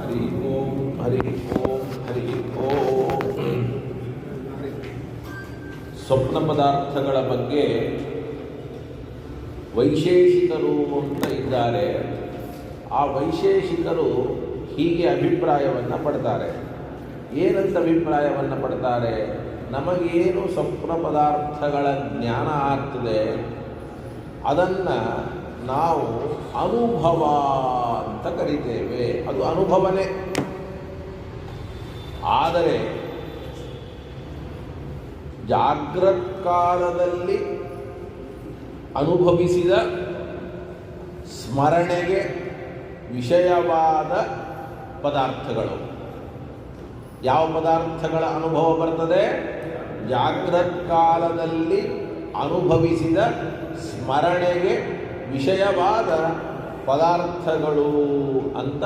ಹರಿ ಓಂ ಹರಿ ಓಂ ಹರಿ ಓಂ. ಸ್ವಪ್ನ ಪದಾರ್ಥಗಳ ಬಗ್ಗೆ ವೈಶೇಷಿಕರು ಅಂತ ಇದ್ದಾರೆ. ಆ ವೈಶೇಷಿಕರು ಹೀಗೆ ಅಭಿಪ್ರಾಯವನ್ನು ಪಡ್ತಾರೆ. ಏನಂತ ಅಭಿಪ್ರಾಯವನ್ನು ಪಡ್ತಾರೆ? ನಮಗೇನು ಸ್ವಪ್ನ ಪದಾರ್ಥಗಳ ಜ್ಞಾನ ಆಗ್ತದೆ ಅದನ್ನು ನಾವು ಅನುಭವ ಅಂತ ಕರಿತೇವೆ. ಅದು ಅನುಭವನೇ. ಆದರೆ ಜಾಗೃತ್ ಕಾಲದಲ್ಲಿ ಅನುಭವಿಸಿದ ಸ್ಮರಣೆಗೆ ವಿಷಯವಾದ ಪದಾರ್ಥಗಳು, ಯಾವ ಪದಾರ್ಥಗಳ ಅನುಭವ ಬರ್ತದೆ? ಜಾಗೃತ್ ಕಾಲದಲ್ಲಿ ಅನುಭವಿಸಿದ ಸ್ಮರಣೆಗೆ ವಿಷಯವಾದ ಪದಾರ್ಥಗಳು ಅಂತ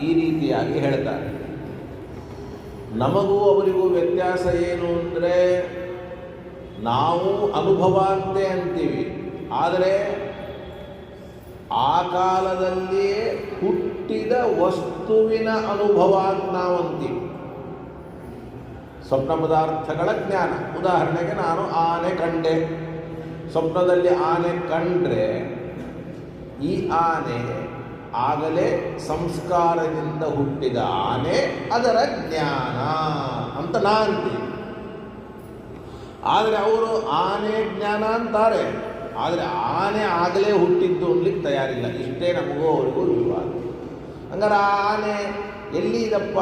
ಈ ರೀತಿಯಾಗಿ ಹೇಳ್ತಾರೆ. ನಮಗೂ ಅವರಿಗೂ ವ್ಯತ್ಯಾಸ ಏನು ಅಂದರೆ, ನಾವು ಅನುಭವ ಅಂತೆ ಅಂತೀವಿ, ಆದರೆ ಆ ಕಾಲದಲ್ಲಿಯೇ ಹುಟ್ಟಿದ ವಸ್ತುವಿನ ಅನುಭವ ಅಂತ ನಾವು ಅಂತೀವಿ. ಸ್ವಪ್ನ ಪದಾರ್ಥಗಳ ಜ್ಞಾನ. ಉದಾಹರಣೆಗೆ ನಾನು ಆನೆ ಕಂಡೆ. ಸ್ವಪ್ನದಲ್ಲಿ ಆನೆ ಕಂಡ್ರೆ ಈ ಆನೆ ಆಗಲೇ ಸಂಸ್ಕಾರದಿಂದ ಹುಟ್ಟಿದ ಆನೆ, ಅದರ ಜ್ಞಾನ ಅಂತ ನಾನು ಅಂತೀನಿ. ಆದರೆ ಅವರು ಆನೆ ಜ್ಞಾನ ಅಂತಾರೆ, ಆದರೆ ಆನೆ ಆಗಲೇ ಹುಟ್ಟಿದ್ದು ಅನ್ಲಿಕ್ಕೆ ತಯಾರಿಲ್ಲ. ಇಷ್ಟೇ ನಮಗೂ ಅವರಿಗೂ ವಿವಾದ. ಹಂಗಾರೆ ಆನೆ ಎಲ್ಲಿದಪ್ಪ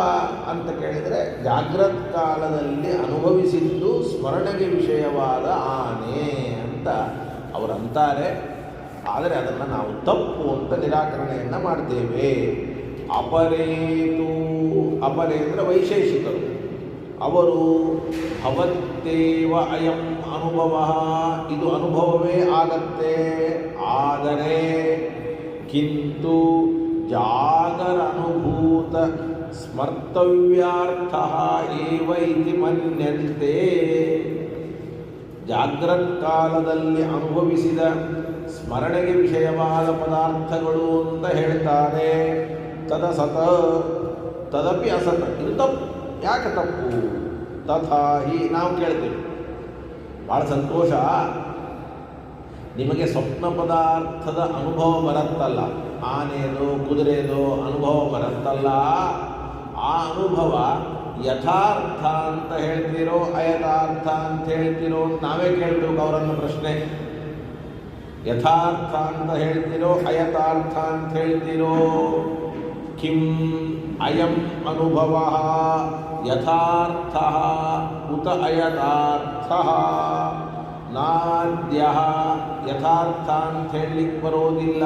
ಅಂತ ಕೇಳಿದರೆ, ಜಾಗೃತ್ ಕಾಲದಲ್ಲಿ ಅನುಭವಿಸಿದ್ದು ಸ್ಮರಣೆಗೆ ವಿಷಯವಾದ ಆನೆ ಅಂತ ಅವರಂತಾರೆ. ಆದರೆ ಅದನ್ನು ನಾವು ತಪ್ಪು ಅಂತ ನಿರಾಕರಣೆಯನ್ನು ಮಾಡ್ತೇವೆ. ಅಪರೇ ಅಂದರೆ ವೈಶೇಷಿಕರು. ಅವರು ಭವತ್ತೇವ ಅಯಂ ಅನುಭವ, ಇದು ಅನುಭವವೇ ಆಗತ್ತೆ. ಆದರೆ ಕಿಂತು ಜಾಗರನುಭೂತ ಸ್ಮರ್ತವ್ಯಾರ್ಥ ಏವ ಇತಿ ಮನ್ಯಂತೆ. ಜಾಗೃತ್ ಕಾಲದಲ್ಲಿ ಅನುಭವಿಸಿದ ಸ್ಮರಣೆಗೆ ವಿಷಯವಾದ ಪದಾರ್ಥಗಳು ಅಂತ ಹೇಳ್ತಾರೆ. ತದಪಿ ಅಸತ, ಇದು ತಪ್ಪು. ಯಾಕೆ ತಪ್ಪು? ತಥಾಹಿ ನಾವು ಕೇಳ್ತೇವೆ. ಭಾಳ ಸಂತೋಷ, ನಿಮಗೆ ಸ್ವಪ್ನ ಪದಾರ್ಥದ ಅನುಭವ ಬರುತ್ತಲ್ಲ, ಆನೆಯದು ಕುದುರೆಯದು ಅನುಭವ ಬರುತ್ತಲ್ಲ, ಆ ಅನುಭವ ಯಥಾರ್ಥ ಅಂತ ಹೇಳ್ತೀರೋ ಅಯಥಾರ್ಥ ಅಂತ ಹೇಳ್ತೀರೋ ಅಂತ ನಾವೇ ಕೇಳಬೇಕು ಅವರನ್ನು ಪ್ರಶ್ನೆ. ಯಥಾರ್ಥ ಅಂತ ಹೇಳ್ತೀರೋ ಅಯಥಾರ್ಥ ಅಂತ ಹೇಳ್ತೀರೋ? ಕಿಂ ಅಯಂ ಅನುಭವ ಯಥಾರ್ಥ ಉತ ಅಯಥಾರ್ಥ? ನಾದ್ಯ ಯಥಾರ್ಥ ಅಂತ ಹೇಳಲಿಕ್ಕೆ ಬರೋದಿಲ್ಲ.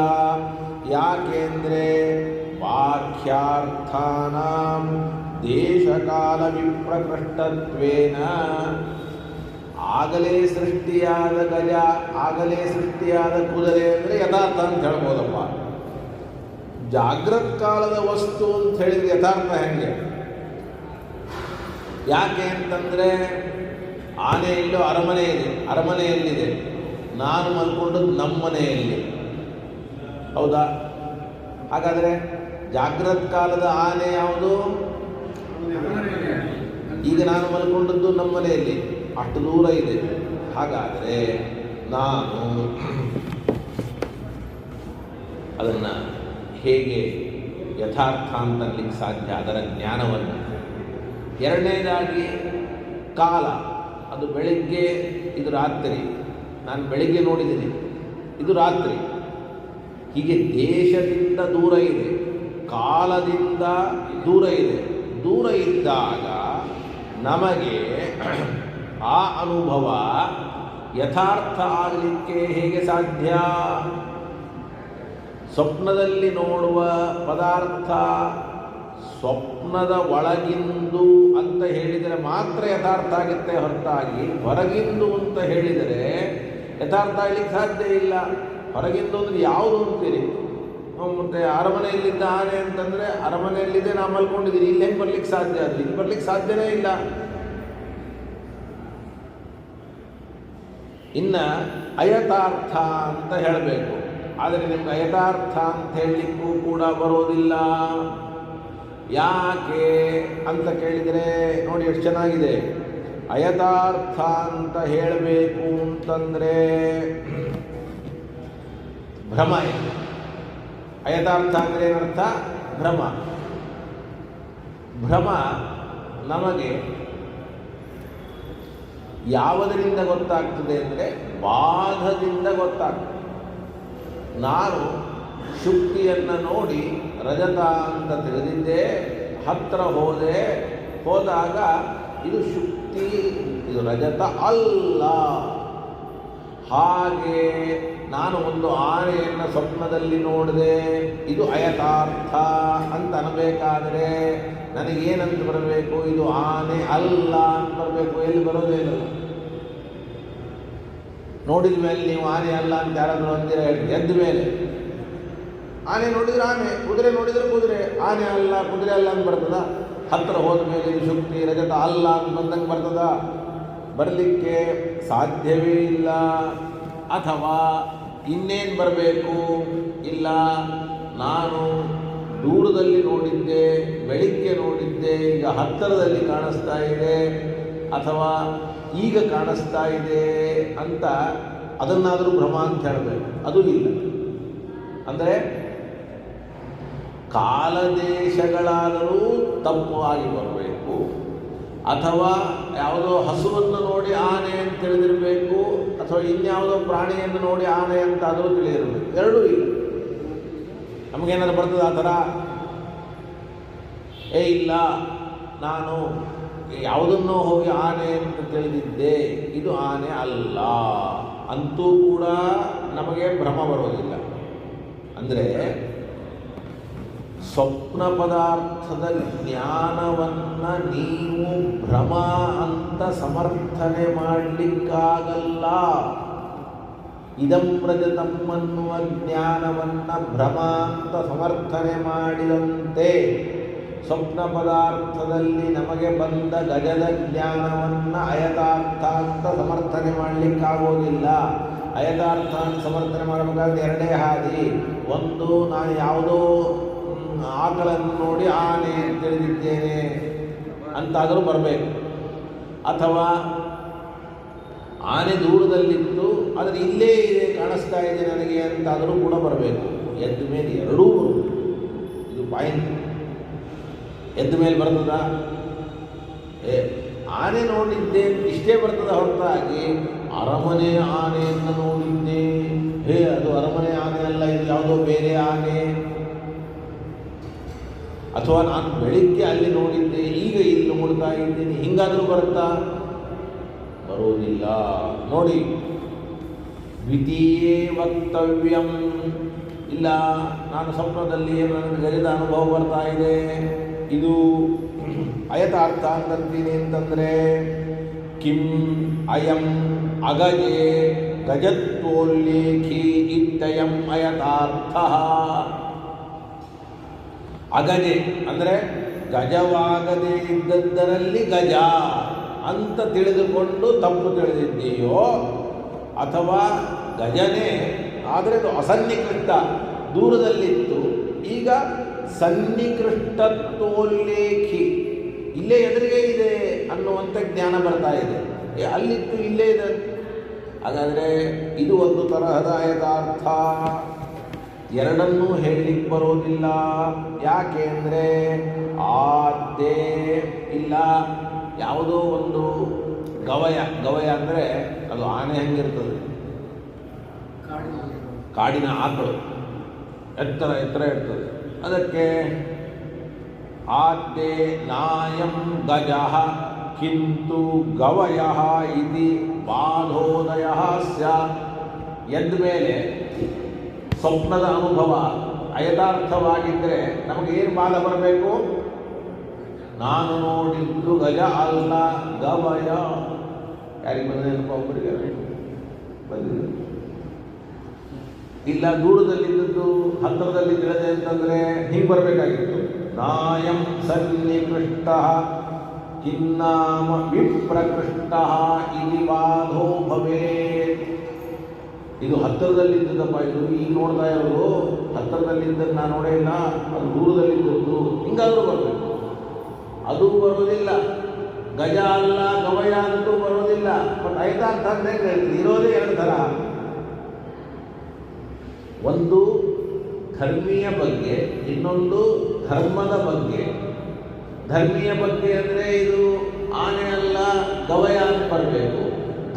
ಯಾಕೆಂದರೆ ವಾಕ್ಯಾರ್ಥಾನಾಂ ದೇಶಕಾಲ ವಿಪ್ರಕೃಷ್ಟತ್ವೇನ, ಆಗಲೇ ಸೃಷ್ಟಿಯಾದ ಗಜ, ಆಗಲೇ ಸೃಷ್ಟಿಯಾದ ಕುದುರೆ ಅಂದರೆ ಯಥಾರ್ಥ ಅಂತ ಹೇಳ್ಬೋದಪ್ಪ. ಜಾಗೃತ್ ಕಾಲದ ವಸ್ತು ಅಂತ ಹೇಳಿದ್ರೆ ಯಥಾರ್ಥ ಹೆಂಗೆ? ಯಾಕೆ ಅಂತಂದರೆ, ಆನೆ ಇಲ್ಲೋ ಅರಮನೆ ಇದೆ, ಅರಮನೆಯಲ್ಲಿದೆ. ನಾನು ಮಲ್ಕೊಂಡದ್ದು ನಮ್ಮ ಮನೆಯಲ್ಲಿ, ಹೌದಾ? ಹಾಗಾದರೆ ಜಾಗೃತ್ ಕಾಲದ ಆನೆ ಯಾವುದು? ಈಗ ನಾನು ಮಲ್ಕೊಂಡದ್ದು ನಮ್ಮ ಮನೆಯಲ್ಲಿ, ಅಷ್ಟು ದೂರ ಇದೆ. ಹಾಗಾದರೆ ನಾನು ಅದನ್ನು ಹೇಗೆ ಯಥಾರ್ಥ ಅಂತ ಅನ್ನಲಿಕ್ಕೆ ಸಾಧ್ಯ? ಅದರ ಜ್ಞಾನವನ್ನು. ಎರಡನೇದಾಗಿ ಕಾಲ, ಅದು ಬೆಳಿಗ್ಗೆ, ಇದು ರಾತ್ರಿ. ನಾನು ಬೆಳಿಗ್ಗೆ ನೋಡಿದ್ದೀನಿ, ಇದು ರಾತ್ರಿ. ಹೀಗೆ ದೇಶದಿಂದ ದೂರ ಇದೆ, ಕಾಲದಿಂದ ದೂರ ಇದೆ. ದೂರ ಇದ್ದಾಗ ನಮಗೆ ಆ ಅನುಭವ ಯಥಾರ್ಥ ಆಗಲಿಕ್ಕೆ ಹೇಗೆ ಸಾಧ್ಯ? ಸ್ವಪ್ನದಲ್ಲಿ ನೋಡುವ ಪದಾರ್ಥ ಸ್ವಪ್ನದ ಒಳಗಿಂದು ಅಂತ ಹೇಳಿದರೆ ಮಾತ್ರ ಯಥಾರ್ಥ ಆಗುತ್ತೆ, ಹೊರತಾಗಿ ಹೊರಗಿಂದು ಅಂತ ಹೇಳಿದರೆ ಯಥಾರ್ಥ ಆಗಲಿಕ್ಕೆ ಸಾಧ್ಯ ಇಲ್ಲ. ಹೊರಗಿಂದು ಅಂದರೆ ಯಾವುದು ಅಂತೀರಿ? ಮತ್ತು ಅರಮನೆಯಲ್ಲಿದ್ದ ಆನೆ ಅಂತಂದರೆ ಅರಮನೆಯಲ್ಲಿದೆ, ನಾವು ಮಲ್ಕೊಂಡಿದ್ದೀರಿ, ಇಲ್ಲಿ ಹೆಂಗೆ ಬರ್ಲಿಕ್ಕೆ ಸಾಧ್ಯ? ಅದು ಇಲ್ಲಿ ಬರ್ಲಿಕ್ಕೆ ಸಾಧ್ಯನೇ ಇಲ್ಲ. ಇನ್ನು ಅಯಥಾರ್ಥ ಅಂತ ಹೇಳಬೇಕು. ಆದರೆ ನಿಮ್ಗೆ ಅಯಥಾರ್ಥ ಅಂತ ಹೇಳಲಿಕ್ಕೂ ಕೂಡ ಬರೋದಿಲ್ಲ. ಯಾಕೆ ಅಂತ ಕೇಳಿದರೆ ನೋಡಿ ಎಷ್ಟು ಚೆನ್ನಾಗಿದೆ. ಅಯಥಾರ್ಥ ಅಂತ ಹೇಳಬೇಕು ಅಂತಂದರೆ ಭ್ರಮ ಇದೆ. ಅಯಥಾರ್ಥ ಅಂದರೆ ಏನರ್ಥ? ಭ್ರಮ. ಭ್ರಮ ನಮಗೆ ಯಾವುದರಿಂದ ಗೊತ್ತಾಗ್ತದೆ ಅಂದರೆ ಬಾಧದಿಂದ ಗೊತ್ತಾಗ್ತದೆ. ನಾನು ಶುಕ್ತಿಯನ್ನು ನೋಡಿ ರಜತ ಅಂತ ತಿಳಿದಿದ್ದೆ, ಹತ್ತಿರ ಹೋದಾಗ ಇದು ಶುಕ್ತಿ, ಇದು ರಜತ ಅಲ್ಲ. ಹಾಗೆ ನಾನು ಒಂದು ಆನೆಯನ್ನು ಸ್ವಪ್ನದಲ್ಲಿ ನೋಡಿದೆ, ಇದು ಅಯಥಾರ್ಥ ಅಂತ ಅನ್ನಬೇಕಾದರೆ ನನಗೇನಂತ ಬರಬೇಕು? ಇದು ಆನೆ ಅಲ್ಲ ಅಂತ ಬರಬೇಕು. ಎಲ್ಲಿ ಬರೋದೇ ಇಲ್ಲ. ನೋಡಿದ ಮೇಲೆ ನೀವು ಆನೆ ಅಲ್ಲ ಅಂತ ಯಾರಾದರೂ ಅಂದಿರ ಹೇಳಿ. ಎದ್ದ ಮೇಲೆ ಆನೆ ನೋಡಿದ್ರೆ ಆನೆ, ಕುದುರೆ ನೋಡಿದರೆ ಕುದುರೆ, ಆನೆ ಅಲ್ಲ ಕುದುರೆ ಅಲ್ಲ ಅಂತ ಬರ್ತದ? ಹತ್ತಿರ ಹೋದ ಮೇಲೆ ಇದು ಶುಕ್ತಿ ರಜತ ಅಲ್ಲ ಅಂತ ಬಂದಂಗೆ ಬರ್ತದ? ಬರಲಿಕ್ಕೆ ಸಾಧ್ಯವೇ ಇಲ್ಲ. ಅಥವಾ ಇನ್ನೇನು ಬರಬೇಕು? ಇಲ್ಲ, ನಾನು ದೂರದಲ್ಲಿ ನೋಡಿದ್ದೆ, ಬೆಳಿಗ್ಗೆ ನೋಡಿದ್ದೆ, ಈಗ ಹತ್ತಿರದಲ್ಲಿ ಕಾಣಿಸ್ತಾ ಇದೆ, ಅಥವಾ ಈಗ ಕಾಣಿಸ್ತಾ ಇದೆ ಅಂತ ಅದನ್ನಾದರೂ ಭ್ರಮ ಅಂತ ಹೇಳಬೇಕು. ಅದು ಇಲ್ಲ. ಅಂದರೆ ಕಾಲದೇಶಗಳಾದರೂ ತಪ್ಪು ಬರಬೇಕು, ಅಥವಾ ಯಾವುದೋ ಹಸುವನ್ನು ನೋಡಿ ಆನೆ ಅಂತ ತಿಳಿದಿರಬೇಕು, ಅಥವಾ ಇನ್ಯಾವುದೋ ಪ್ರಾಣಿಯನ್ನು ನೋಡಿ ಆನೆ ಅಂತ ಆದರೂ ತಿಳಿದಿರಬೇಕು. ಎರಡೂ ಇಲ್ಲ. ನಮಗೇನಾದ್ರು ಬರ್ತದೆ ಆ ಥರ? ಇಲ್ಲ, ನಾನು ಯಾವುದನ್ನೋ ಹೋಗಿ ಆನೆ ಅಂತ ತಿಳಿದಿದ್ದೆ, ಇದು ಆನೆ ಅಲ್ಲ ಅಂತೂ ಕೂಡ ನಮಗೆ ಭ್ರಮ ಬರೋದಿಲ್ಲ. ಅಂದರೆ ಸ್ವಪ್ನ ಪದಾರ್ಥದ ಜ್ಞಾನವನ್ನು ನೀವು ಭ್ರಮ ಅಂತ ಸಮರ್ಥನೆ ಮಾಡಲಿಕ್ಕಾಗಲ್ಲ. ಇದಂ ರಜತಂ ಅನ್ನುವ ಜ್ಞಾನವನ್ನು ಭ್ರಮ ಅಂತ ಸಮರ್ಥನೆ ಮಾಡಿದಂತೆ ಸ್ವಪ್ನ ಪದಾರ್ಥದಲ್ಲಿ ನಮಗೆ ಬಂದ ಗಜದ ಜ್ಞಾನವನ್ನು ಅಯಥಾರ್ಥ ಅಂತ ಸಮರ್ಥನೆ ಮಾಡಲಿಕ್ಕಾಗೋದಿಲ್ಲ. ಅಯಥಾರ್ಥ ಅಂತ ಸಮರ್ಥನೆ ಮಾಡಬೇಕಾದ್ರೆ ಎರಡೇ ಹಾದಿ. ಒಂದು, ನಾನು ಯಾವುದೋ ಆಕಳನ್ನು ನೋಡಿ ಆನೆ ಅಂತ ತಿಳಿದಿದ್ದೇನೆ ಅಂತಾದರೂ ಬರಬೇಕು, ಅಥವಾ ಆನೆ ದೂರದಲ್ಲಿತ್ತು ಆದರೆ ಇಲ್ಲೇ ಇದೆ, ಕಾಣಿಸ್ತಾ ಇದೆ ನನಗೆ ಅಂತಾದರೂ ಕೂಡ ಬರಬೇಕು. ಎದ್ದ ಮೇಲೆ ಎರಡೂ ಬರಬೇಕು. ಇದು ಪಾಯಿಂಟ್. ಎದ್ದ ಮೇಲೆ ಬರ್ತದ? ಆನೆ ನೋಡಿದ್ದೆ ಇಷ್ಟೇ ಬರ್ತದ ಹೊರತಾಗಿ ಅರಮನೆ ಆನೆಯನ್ನು ನೋಡಿದ್ದೆ, ಅದು ಅರಮನೆ ಆನೆ ಅಲ್ಲ, ಇದು ಯಾವುದೋ ಬೇರೆ ಆನೆ. ಅಥವಾ ನಾನು ಬೆಳಿಗ್ಗೆ ಅಲ್ಲಿ ನೋಡಿದ್ದೆ, ಈಗ ಇಲ್ಲಿ ನೋಡ್ತಾ ಇದ್ದೀನಿ, ಹಿಂಗಾದರೂ ಬರುತ್ತಾ? ಬರೋದಿಲ್ಲ. ನೋಡಿ, ದ್ವಿತೀಯೇ ವಕ್ತವ್ಯಂ. ಇಲ್ಲ, ನಾನು ಸ್ವಪ್ನದಲ್ಲಿ ನನಗೆ ಗಜದ ಅನುಭವ ಬರ್ತಾ ಇದೆ, ಇದು ಅಯಥಾರ್ಥ ಅಂತಂತೀನಿ ಅಂತಂದರೆ ಕಿಂ ಅಯಂ ಅಗಜೆ ಗಜತ್ವೋಲ್ಲೇಖಿ ಇತ್ತಯಂ ಅಯಥಾರ್ಥ. ಅಗಜೆ ಅಂದರೆ ಗಜವಾಗದೇ ಇದ್ದದ್ದರಲ್ಲಿ ಗಜ ಅಂತ ತಿಳಿದುಕೊಂಡು ತಪ್ಪು ತಿಳಿದಿದ್ದೀಯೋ, ಅಥವಾ ಗಜನೇ ಆದರೆ ಅದು ಅಸನ್ನಿಕೃಷ್ಟ, ದೂರದಲ್ಲಿತ್ತು, ಈಗ ಸನ್ನಿಕೃಷ್ಟತ್ವೋಲ್ಲೇಖಿ, ಇಲ್ಲೇ ಎದುರಿಗೆ ಇದೆ ಅನ್ನುವಂಥ ಜ್ಞಾನ ಬರ್ತಾ ಇದೆ. ಅಲ್ಲಿತ್ತು, ಇಲ್ಲೇ ಇದೆ. ಹಾಗಾದರೆ ಇದು ಒಂದು ತರಹದ ಯಥಾರ್ಥ. ಎರಡನ್ನೂ ಹೇಳಲಿಕ್ಕೆ ಬರೋದಿಲ್ಲ. ಯಾಕೆ ಅಂದರೆ ಆದ್ದೇ ಇಲ್ಲ, ಯಾವುದೋ ಒಂದು ಗವಯ ಅಂದರೆ ಅದು ಆನೆ ಹಂಗಿರ್ತದೆ, ಕಾಡಿನ ಆಕಳು ಎತ್ತರ ಇರ್ತದೆ. ಅದಕ್ಕೆ ಆದ್ದೇ ನಾಯಂ ಗಜಃ ಕಿಂತು ಗವಯಃ ಇತಿ ಬಾಧೋದಯಃ ಸ್ಯಾತ್. ಎದ್ದ ಮೇಲೆ ಸ್ವಪ್ನದ ಅನುಭವ ಅಯಥಾರ್ಥವಾಗಿದ್ದರೆ ನಮಗೆ ಏನು ಬಾಧ ಬರಬೇಕು? ನಾನು ನೋಡಿದ್ದು ಗಜ ಅಲ್ಲ, ಗವಯ. ಯಾರಿಗೆ ಬಂದೇನಪ್ಪ? ಒಬ್ಬರಿಗೆ ಬಂದಿದೆ. ಇಲ್ಲ, ದೂರದಲ್ಲಿದ್ದದ್ದು ಹತ್ತಿರದಲ್ಲಿ ತಿಳಿದೆ ಅಂತಂದರೆ ಹೀಗೆ ಬರಬೇಕಾಗಿತ್ತು. ನಾಯಂ ಸನ್ನಿಕೃಷ್ಟ ಕಿನ್ನಾಮ ವಿಪ್ರಕೃಷ್ಟ ಇತಿ ಬಾಧೋ ಭವೇತ್. ಇದು ಹತ್ತಿರದಲ್ಲಿದ್ದದಪ್ಪ, ಇದು ಈಗ ನೋಡ್ತಾ ಇರೋದು ಹತ್ತಿರದಲ್ಲಿದ್ದದ್ದು ನಾನು ನೋಡೇ ಇಲ್ಲ, ಅದು ದೂರದಲ್ಲಿದ್ದದ್ದು, ಹಿಂಗಾದರೂ ಬರಬೇಕು. ಅದು ಬರೋದಿಲ್ಲ. ಗಜ ಅಲ್ಲ ಗವಯ ಅಂತೂ ಬರೋದಿಲ್ಲ. ಬಟ್ ಐದಾರ್ಥ ಅಂತ ಹೇಳ್ತೀನಿ, ಇರೋದೇ ಎರಡು ಥರ. ಒಂದು ಧರ್ಮೀಯ ಬಗ್ಗೆ, ಇನ್ನೊಂದು ಧರ್ಮದ ಬಗ್ಗೆ. ಧರ್ಮೀಯ ಬಗ್ಗೆ ಅಂದರೆ ಇದು ಆನೆ ಅಲ್ಲ ಗವಯ ಅಂತ ಬರಬೇಕು.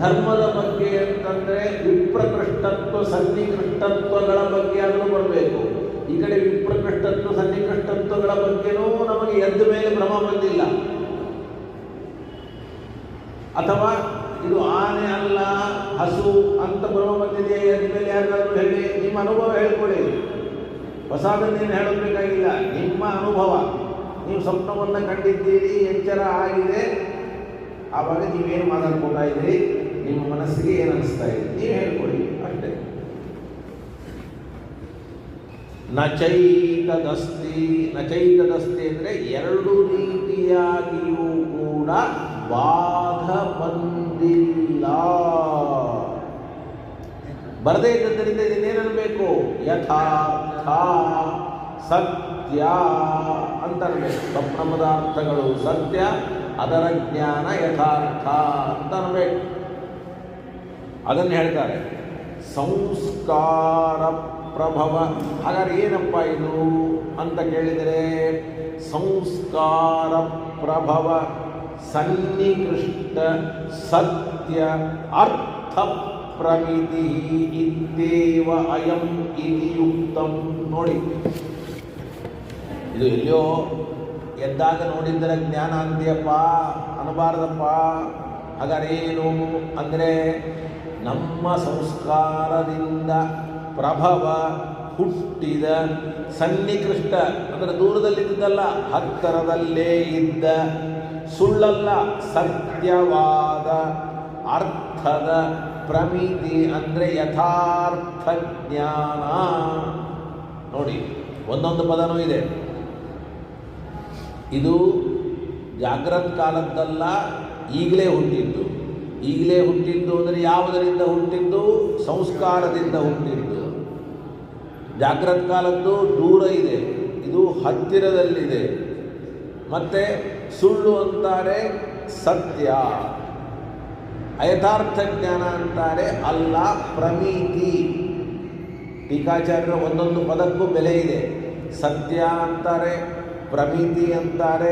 ಧರ್ಮದ ಬಗ್ಗೆ ಅಂತಂದರೆ ವಿಪ್ರಕೃಷ್ಟತ್ವ ಸನ್ನಿಕೃಷ್ಟತ್ವಗಳ ಬಗ್ಗೆ ಆದರೂ ಬರಬೇಕು. ಈ ಕಡೆ ವಿಪ್ರಕೃಷ್ಟತ್ವ ಸನ್ನಿಕೃಷ್ಟತ್ವಗಳ ಬಗ್ಗೆನೂ ನಮಗೆ ಎದ್ದ ಮೇಲೆ ಭ್ರಮ ಬಂದಿಲ್ಲ. ಅಥವಾ ಇದು ಆನೆ ಅಲ್ಲ ಹಸು ಅಂತ ಭ್ರಮ ಬಂದಿದೆಯಾ ಎದ್ದ ಮೇಲೆ ಯಾರಿಗಾದ್ರೂ ಹೇಳಿ, ನಿಮ್ಮ ಅನುಭವ ಹೇಳ್ಕೊಡಿ. ಹೊಸದನ್ನೇನು ಹೇಳಬೇಕಾಗಿಲ್ಲ, ನಿಮ್ಮ ಅನುಭವ. ನೀವು ಸ್ವಪ್ನವನ್ನು ಕಂಡಿದ್ದೀರಿ, ಎಚ್ಚರ ಆಗಿದೆ, ಆವಾಗ ನೀವೇನು ಮಾತಾಡ್ಕೊತಾ ಇದ್ದೀರಿ, ನಿಮ್ಮ ಮನಸ್ಸಿಗೆ ಏನು ಅನಿಸ್ತಾ ಇದೆ ನೀವು ಹೇಳ್ಕೊಡಿ ಅಷ್ಟೇ. ನಚೈತದಸ್ತಿ ಅಂದರೆ ಎರಡು ರೀತಿಯಾಗಿಯೂ ಕೂಡ ಬಾಧ ಬಂದಿಲ್ಲ. ಬರದೇ ಇದ್ದದ್ದರಿಂದ ಇದನ್ನೇನಬೇಕು, ಯಥಾರ್ಥ ಸತ್ಯ ಅಂತ ಅನ್ಬೇಕು. ಸ್ವಪ್ನ ಪದಾರ್ಥಗಳು ಸತ್ಯ, ಅದರ ಜ್ಞಾನ ಯಥಾರ್ಥ ಅಂತ ಅನ್ಬೇಕು. ಅದನ್ನು ಹೇಳ್ತಾರೆ ಸಂಸ್ಕಾರ ಪ್ರಭವ. ಹಾಗಾದ್ರೆ ಏನಪ್ಪ ಇದು ಅಂತ ಕೇಳಿದರೆ, ಸಂಸ್ಕಾರ ಪ್ರಭವ ಸನ್ನಿಕೃಷ್ಟ ಸತ್ಯ ಅರ್ಥ ಪ್ರಮಿತಿ ಇದ್ದೇವ ಅಯಂ ಇದಿಯುಕ್ತಂ. ನೋಡಿ, ಇದು ಎಲ್ಲಿಯೋ ಎದ್ದಾಗ ನೋಡಿದ್ದರ ಜ್ಞಾನ ಅಂತೀಯಪ್ಪ ಅನ್ನಬಾರ್ದಪ್ಪ. ಹಾಗಾದ್ರೆ ಏನು ಅಂದರೆ, ನಮ್ಮ ಸಂಸ್ಕಾರದಿಂದ ಪ್ರಭವ ಹುಟ್ಟಿದ ಸನ್ನಿಕೃಷ್ಟ ಅಂದರೆ ದೂರದಲ್ಲಿದ್ದಲ್ಲ, ಹತ್ತಿರದಲ್ಲೇ ಇದ್ದ, ಸುಳ್ಳಲ್ಲ ಸತ್ಯವಾದ ಅರ್ಥದ ಪ್ರಮಿತಿ ಅಂದರೆ ಯಥಾರ್ಥ ಜ್ಞಾನ. ನೋಡಿ, ಒಂದೊಂದು ಪದನೂ ಇದೆ. ಇದು ಜಾಗ್ರತ್ ಕಾಲದ್ದಲ್ಲ, ಈಗಲೇ ಹುಟ್ಟಿದ್ದು. ಈಗಲೇ ಹುಟ್ಟಿದ್ದು ಅಂದರೆ ಯಾವುದರಿಂದ ಹುಟ್ಟಿದ್ದು? ಸಂಸ್ಕಾರದಿಂದ ಹುಟ್ಟಿದ್ದು. ಜಾಗ್ರತ್ ಕಾಲದ್ದು ದೂರ ಇದೆ, ಇದು ಹತ್ತಿರದಲ್ಲಿದೆ. ಮತ್ತು ಸುಳ್ಳು ಅಂತಾರೆ ಸತ್ಯ, ಅಯಥಾರ್ಥ ಜ್ಞಾನ ಅಂತಾರೆ ಅಲ್ಲ ಪ್ರಮಿತಿ. ಟೀಕಾಚಾರ್ಯರ ಒಂದೊಂದು ಪದಕ್ಕೂ ಬೆಲೆ ಇದೆ. ಸತ್ಯ ಅಂತಾರೆ, ಪ್ರಮಿತಿ ಅಂತಾರೆ,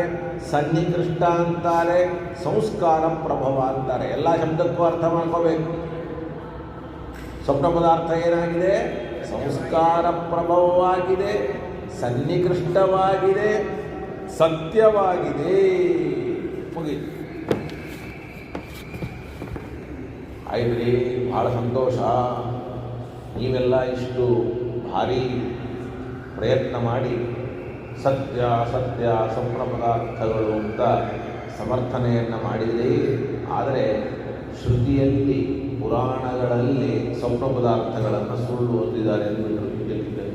ಸನ್ನಿಕೃಷ್ಟ ಅಂತಾರೆ, ಸಂಸ್ಕಾರ ಪ್ರಭವ ಅಂತಾರೆ. ಎಲ್ಲ ಶಬ್ದಕ್ಕೂ ಅರ್ಥ ಮಾಡ್ಕೋಬೇಕು. ಸ್ವಪ್ನ ಪದಾರ್ಥ ಏನಾಗಿದೆ? ಸಂಸ್ಕಾರ ಪ್ರಭವವಾಗಿದೆ, ಸನ್ನಿಕೃಷ್ಟವಾಗಿದೆ, ಸತ್ಯವಾಗಿದೆ. ಮುಗೀತು. ಆಯ್ತ್ರಿ, ಭಾಳ ಸಂತೋಷ. ನೀವೆಲ್ಲ ಇಷ್ಟು ಭಾರಿ ಪ್ರಯತ್ನ ಮಾಡಿ ಸತ್ಯ ಸತ್ಯ ಸ್ವಪ್ನ ಪದಾರ್ಥಗಳು ಅಂತ ಸಮರ್ಥನೆಯನ್ನು ಮಾಡಿದಿರಿ. ಆದರೆ ಶ್ರುತಿಯಲ್ಲಿ ಪುರಾಣಗಳಲ್ಲಿ ಸ್ವಪ್ನ ಪದಾರ್ಥಗಳನ್ನು ಸುಳ್ಳು ಹೊಂದಿದ್ದಾರೆ ಎಂದು ತಿಳಿದಿದ್ದಾರೆ.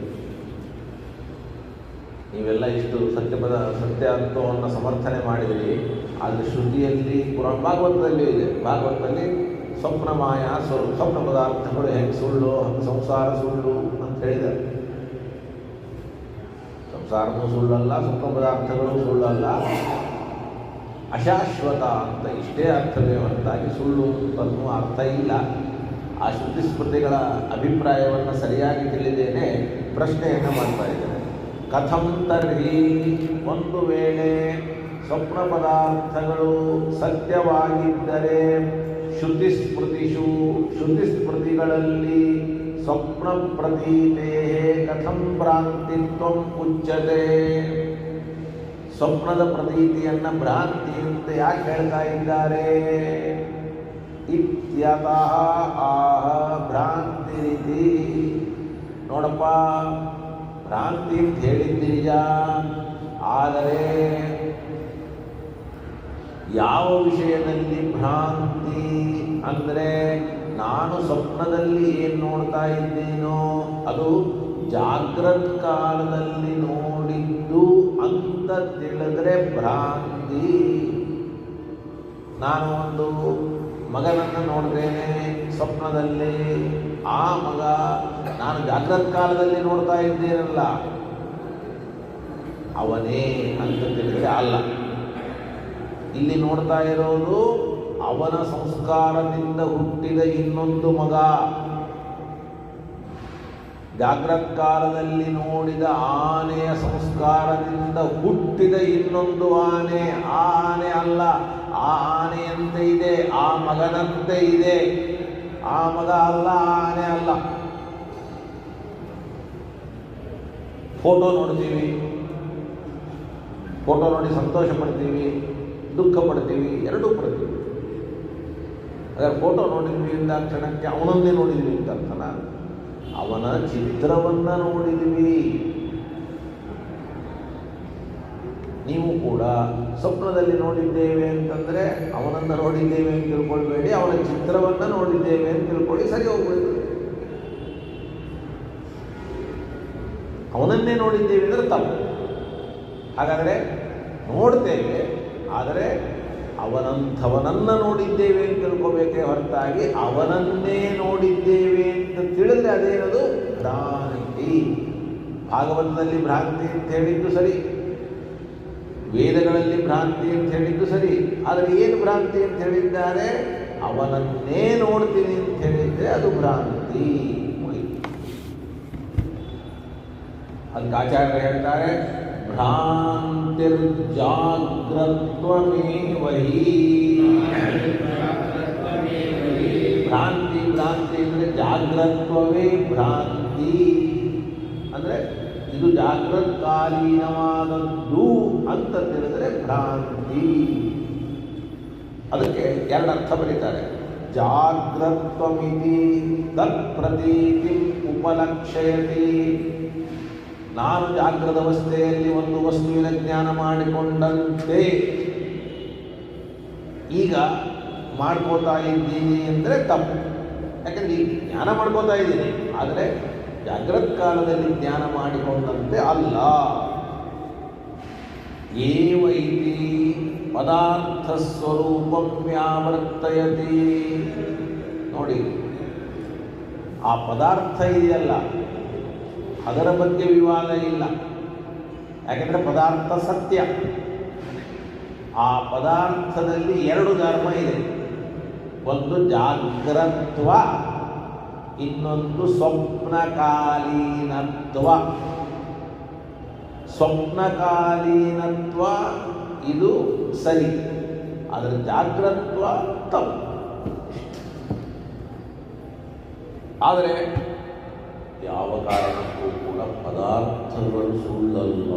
ನೀವೆಲ್ಲ ಇಷ್ಟು ಸತ್ಯ ಅಂತವನ್ನು ಸಮರ್ಥನೆ ಮಾಡಿದಿರಿ. ಆದರೆ ಶ್ರುತಿಯಲ್ಲಿ ಭಾಗವತದಲ್ಲಿ ಇದೆ. ಭಾಗವತದಲ್ಲಿ ಸ್ವಪ್ನ ಮಾಯ ಸ್ವಪ್ನ ಪದಾರ್ಥಗಳು ಹೆಂಗೆ ಸುಳ್ಳು, ಸಂಸಾರ ಸುಳ್ಳು ಅಂತ ಹೇಳಿದ್ದಾರೆ. ಸಂಸಾರವೂ ಸುಳ್ಳಲ್ಲ, ಸ್ವಪ್ನ ಪದಾರ್ಥಗಳು ಸುಳ್ಳಲ್ಲ, ಅಶಾಶ್ವತ ಅಂತ ಇಷ್ಟೇ ಅರ್ಥವೇ ಹೊರತಾಗಿ ಸುಳ್ಳು ಅಂತನ್ನೂ ಅರ್ಥ ಇಲ್ಲ. ಆ ಶ್ರುತಿ ಸ್ಮೃತಿಗಳ ಅಭಿಪ್ರಾಯವನ್ನು ಸರಿಯಾಗಿ ತಿಳಿದೇನೆ ಪ್ರಶ್ನೆಯನ್ನು ಮಾಡ್ತಾ ಇದ್ದಾರೆ. ಕಥಂ ತರ್ಹಿ, ಒಂದು ವೇಳೆ ಸ್ವಪ್ನ ಪದಾರ್ಥಗಳು ಸತ್ಯವಾಗಿದ್ದರೆ ಶ್ರುತಿಸ್ಮೃತಿಗಳಲ್ಲಿ ಸ್ವಪ್ನ ಪ್ರತೀತೇ ಕಥಂ ಭ್ರಾಂತಿತ್ವಂ ಉಚ್ಯತೆ. ಸ್ವಪ್ನದ ಪ್ರತೀತಿಯನ್ನು ಭ್ರಾಂತಿ ಅಂತ ಯಾಕೆ ಹೇಳ್ತಾ ಇದ್ದಾರೆ? ಇತ್ಯತಃ ಆಹ ಭ್ರಾಂತಿ ರೀತಿ. ನೋಡಪ್ಪ, ಭ್ರಾಂತಿ ಅಂತ ಹೇಳಿದ್ದು ನಿಜ, ಆದರೆ ಯಾವ ವಿಷಯದಲ್ಲಿ ಭ್ರಾಂತಿ ಅಂದರೆ, ನಾನು ಸ್ವಪ್ನದಲ್ಲಿ ಏನು ನೋಡ್ತಾ ಇದ್ದೇನೋ ಅದು ಜಾಗ್ರತ್ ಕಾಲದಲ್ಲಿ ನೋಡಿದ್ದು ಅಂತ ತಿಳಿದ್ರೆ ಭ್ರಾಂತಿ. ನಾನು ಒಂದು ಮಗನನ್ನು ನೋಡ್ತೇನೆ ಸ್ವಪ್ನದಲ್ಲಿ ಆ ಮಗ ನಾನು ಜಾಗ್ರತ್ ಕಾಲದಲ್ಲಿ ನೋಡ್ತಾ ಇದ್ದೇನಲ್ಲ ಅವನೇ ಅಂತ ತಿಳಿದರೆ ಅಲ್ಲ. ಇಲ್ಲಿ ನೋಡ್ತಾ ಇರೋದು ಅವನ ಸಂಸ್ಕಾರದಿಂದ ಹುಟ್ಟಿದ ಇನ್ನೊಂದು ಮಗ. ಜಾಗ್ರತ್ ಕಾಲದಲ್ಲಿ ನೋಡಿದ ಆನೆಯ ಸಂಸ್ಕಾರದಿಂದ ಹುಟ್ಟಿದ ಇನ್ನೊಂದು ಆನೆ. ಆ ಆನೆ ಅಲ್ಲ, ಆ ಆನೆಯಂತೆ ಇದೆ, ಆ ಮಗನಂತೆ ಇದೆ. ಆ ಮಗ ಅಲ್ಲ, ಆ ಆನೆ ಅಲ್ಲ. ಫೋಟೋ ನೋಡ್ತೀವಿ, ಫೋಟೋ ನೋಡಿ ಸಂತೋಷ ಪಡ್ತೀವಿ, ದುಃಖ ಪಡ್ತೀವಿ, ಎರಡೂ ಪಡ್ತೀವಿ. ಅದರ ಫೋಟೋ ನೋಡಿದ್ವಿ ಇಂದ ಕ್ಷಣಕ್ಕೆ ಅವನನ್ನೇ ನೋಡಿದ್ವಿ ಅಂತ ಅರ್ಥನ, ಅವನ ಚಿತ್ರವನ್ನು ನೋಡಿದ್ವಿ. ನೀವು ಕೂಡ ಸ್ವಪ್ನದಲ್ಲಿ ನೋಡಿದ್ದೇವೆ ಅಂತಂದರೆ ಅವನನ್ನು ನೋಡಿದ್ದೇವೆ ಅಂತ ತಿಳ್ಕೊಳ್ಬೇಡಿ, ಅವನ ಚಿತ್ರವನ್ನು ನೋಡಿದ್ದೇವೆ ಅಂತ ತಿಳ್ಕೊಳ್ಳಿ, ಸರಿ ಹೋಗ್ಬೋದು. ಅವನನ್ನೇ ನೋಡಿದ್ದೇವೆ ಅಂದರೆ ತಪ್ಪು. ಹಾಗಾದರೆ ನೋಡ್ತೇವೆ, ಆದರೆ ಅವನಂಥವನನ್ನು ನೋಡಿದ್ದೇವೆ ಅಂತ ತಿಳ್ಕೋಬೇಕೇ ಹೊರತಾಗಿ ಅವನನ್ನೇ ನೋಡಿದ್ದೇವೆ ಅಂತ ತಿಳಿದ್ರೆ ಅದೇನದು ಭ್ರಾಂತಿ. ಭಾಗವತದಲ್ಲಿ ಭ್ರಾಂತಿ ಅಂತ ಹೇಳಿದ್ದು ಸರಿ, ವೇದಗಳಲ್ಲಿ ಭ್ರಾಂತಿ ಅಂತ ಹೇಳಿದ್ದು ಸರಿ, ಆದರೆ ಏನು ಭ್ರಾಂತಿ ಅಂತ ಹೇಳಿದ್ದಾರೆ? ಅವನನ್ನೇ ನೋಡ್ತೀನಿ ಅಂತ ಹೇಳಿದ್ರೆ ಅದು ಭ್ರಾಂತಿ. ಅದಕ್ಕೆ ಆಚಾರ್ಯರು ಹೇಳ್ತಾರೆ, ಭ್ರಾಂತಿರ್ಜಾಗ್ರತ್ವಮೇವ ಹಿ. ಭ್ರಾಂತಿ ಭ್ರಾಂತಿ ಅಂದರೆ ಜಾಗ್ರತ್ವವೇ ಭ್ರಾಂತಿ. ಅಂದರೆ ಇದು ಜಾಗ್ರತ್ಕಾಲೀನವಾದದ್ದು ಅಂತ ತಿಳಿದರೆ ಭ್ರಾಂತಿ. ಅದಕ್ಕೆ ಎರಡು ಅರ್ಥ ಬರೀತಾರೆ. ಜಾಗ್ರತ್ವಮಿತಿ ತತ್ಪ್ರತೀತಿ ಉಪಲಕ್ಷಯತಿ. ನಾನು ಜಾಗ್ರದ ಅವಸ್ಥೆಯಲ್ಲಿ ಒಂದು ವಸ್ತುವಿನ ಜ್ಞಾನ ಮಾಡಿಕೊಂಡಂತೆ ಈಗ ಮಾಡ್ಕೋತಾ ಇದ್ದೀನಿ ಅಂದರೆ ತಪ್ಪು. ಯಾಕಂದರೆ ಈಗ ಜ್ಞಾನ ಮಾಡ್ಕೋತಾ ಇದ್ದೀನಿ, ಆದರೆ ಜಾಗ್ರತ್ ಕಾಲದಲ್ಲಿ ಜ್ಞಾನ ಮಾಡಿಕೊಂಡಂತೆ ಅಲ್ಲ. ಏವ ಇತಿ ಪದಾರ್ಥ ಸ್ವರೂಪಂ ವ್ಯಾವರ್ತಯತಿ. ನೋಡಿ, ಆ ಪದಾರ್ಥ ಇದೆಯಲ್ಲ ಅದರ ಬಗ್ಗೆ ವಿವಾದ ಇಲ್ಲ. ಯಾಕೆಂದರೆ ಪದಾರ್ಥ ಸತ್ಯ. ಆ ಪದಾರ್ಥದಲ್ಲಿ ಎರಡು ಧರ್ಮ ಇದೆ, ಒಂದು ಜಾಗ್ರತ್ವ, ಇನ್ನೊಂದು ಸ್ವಪ್ನಕಾಲೀನತ್ವ. ಸ್ವಪ್ನಕಾಲೀನತ್ವ ಇದು ಸರಿ, ಅದರ ಜಾಗ್ರತ್ವ ತಪ್ಪು. ಆದರೆ ಯಾವ ಕಾರಣಕ್ಕೂ ಕೂಡ ಪದಾರ್ಥಗಳು ಸುಳ್ಳಲ್ಲ.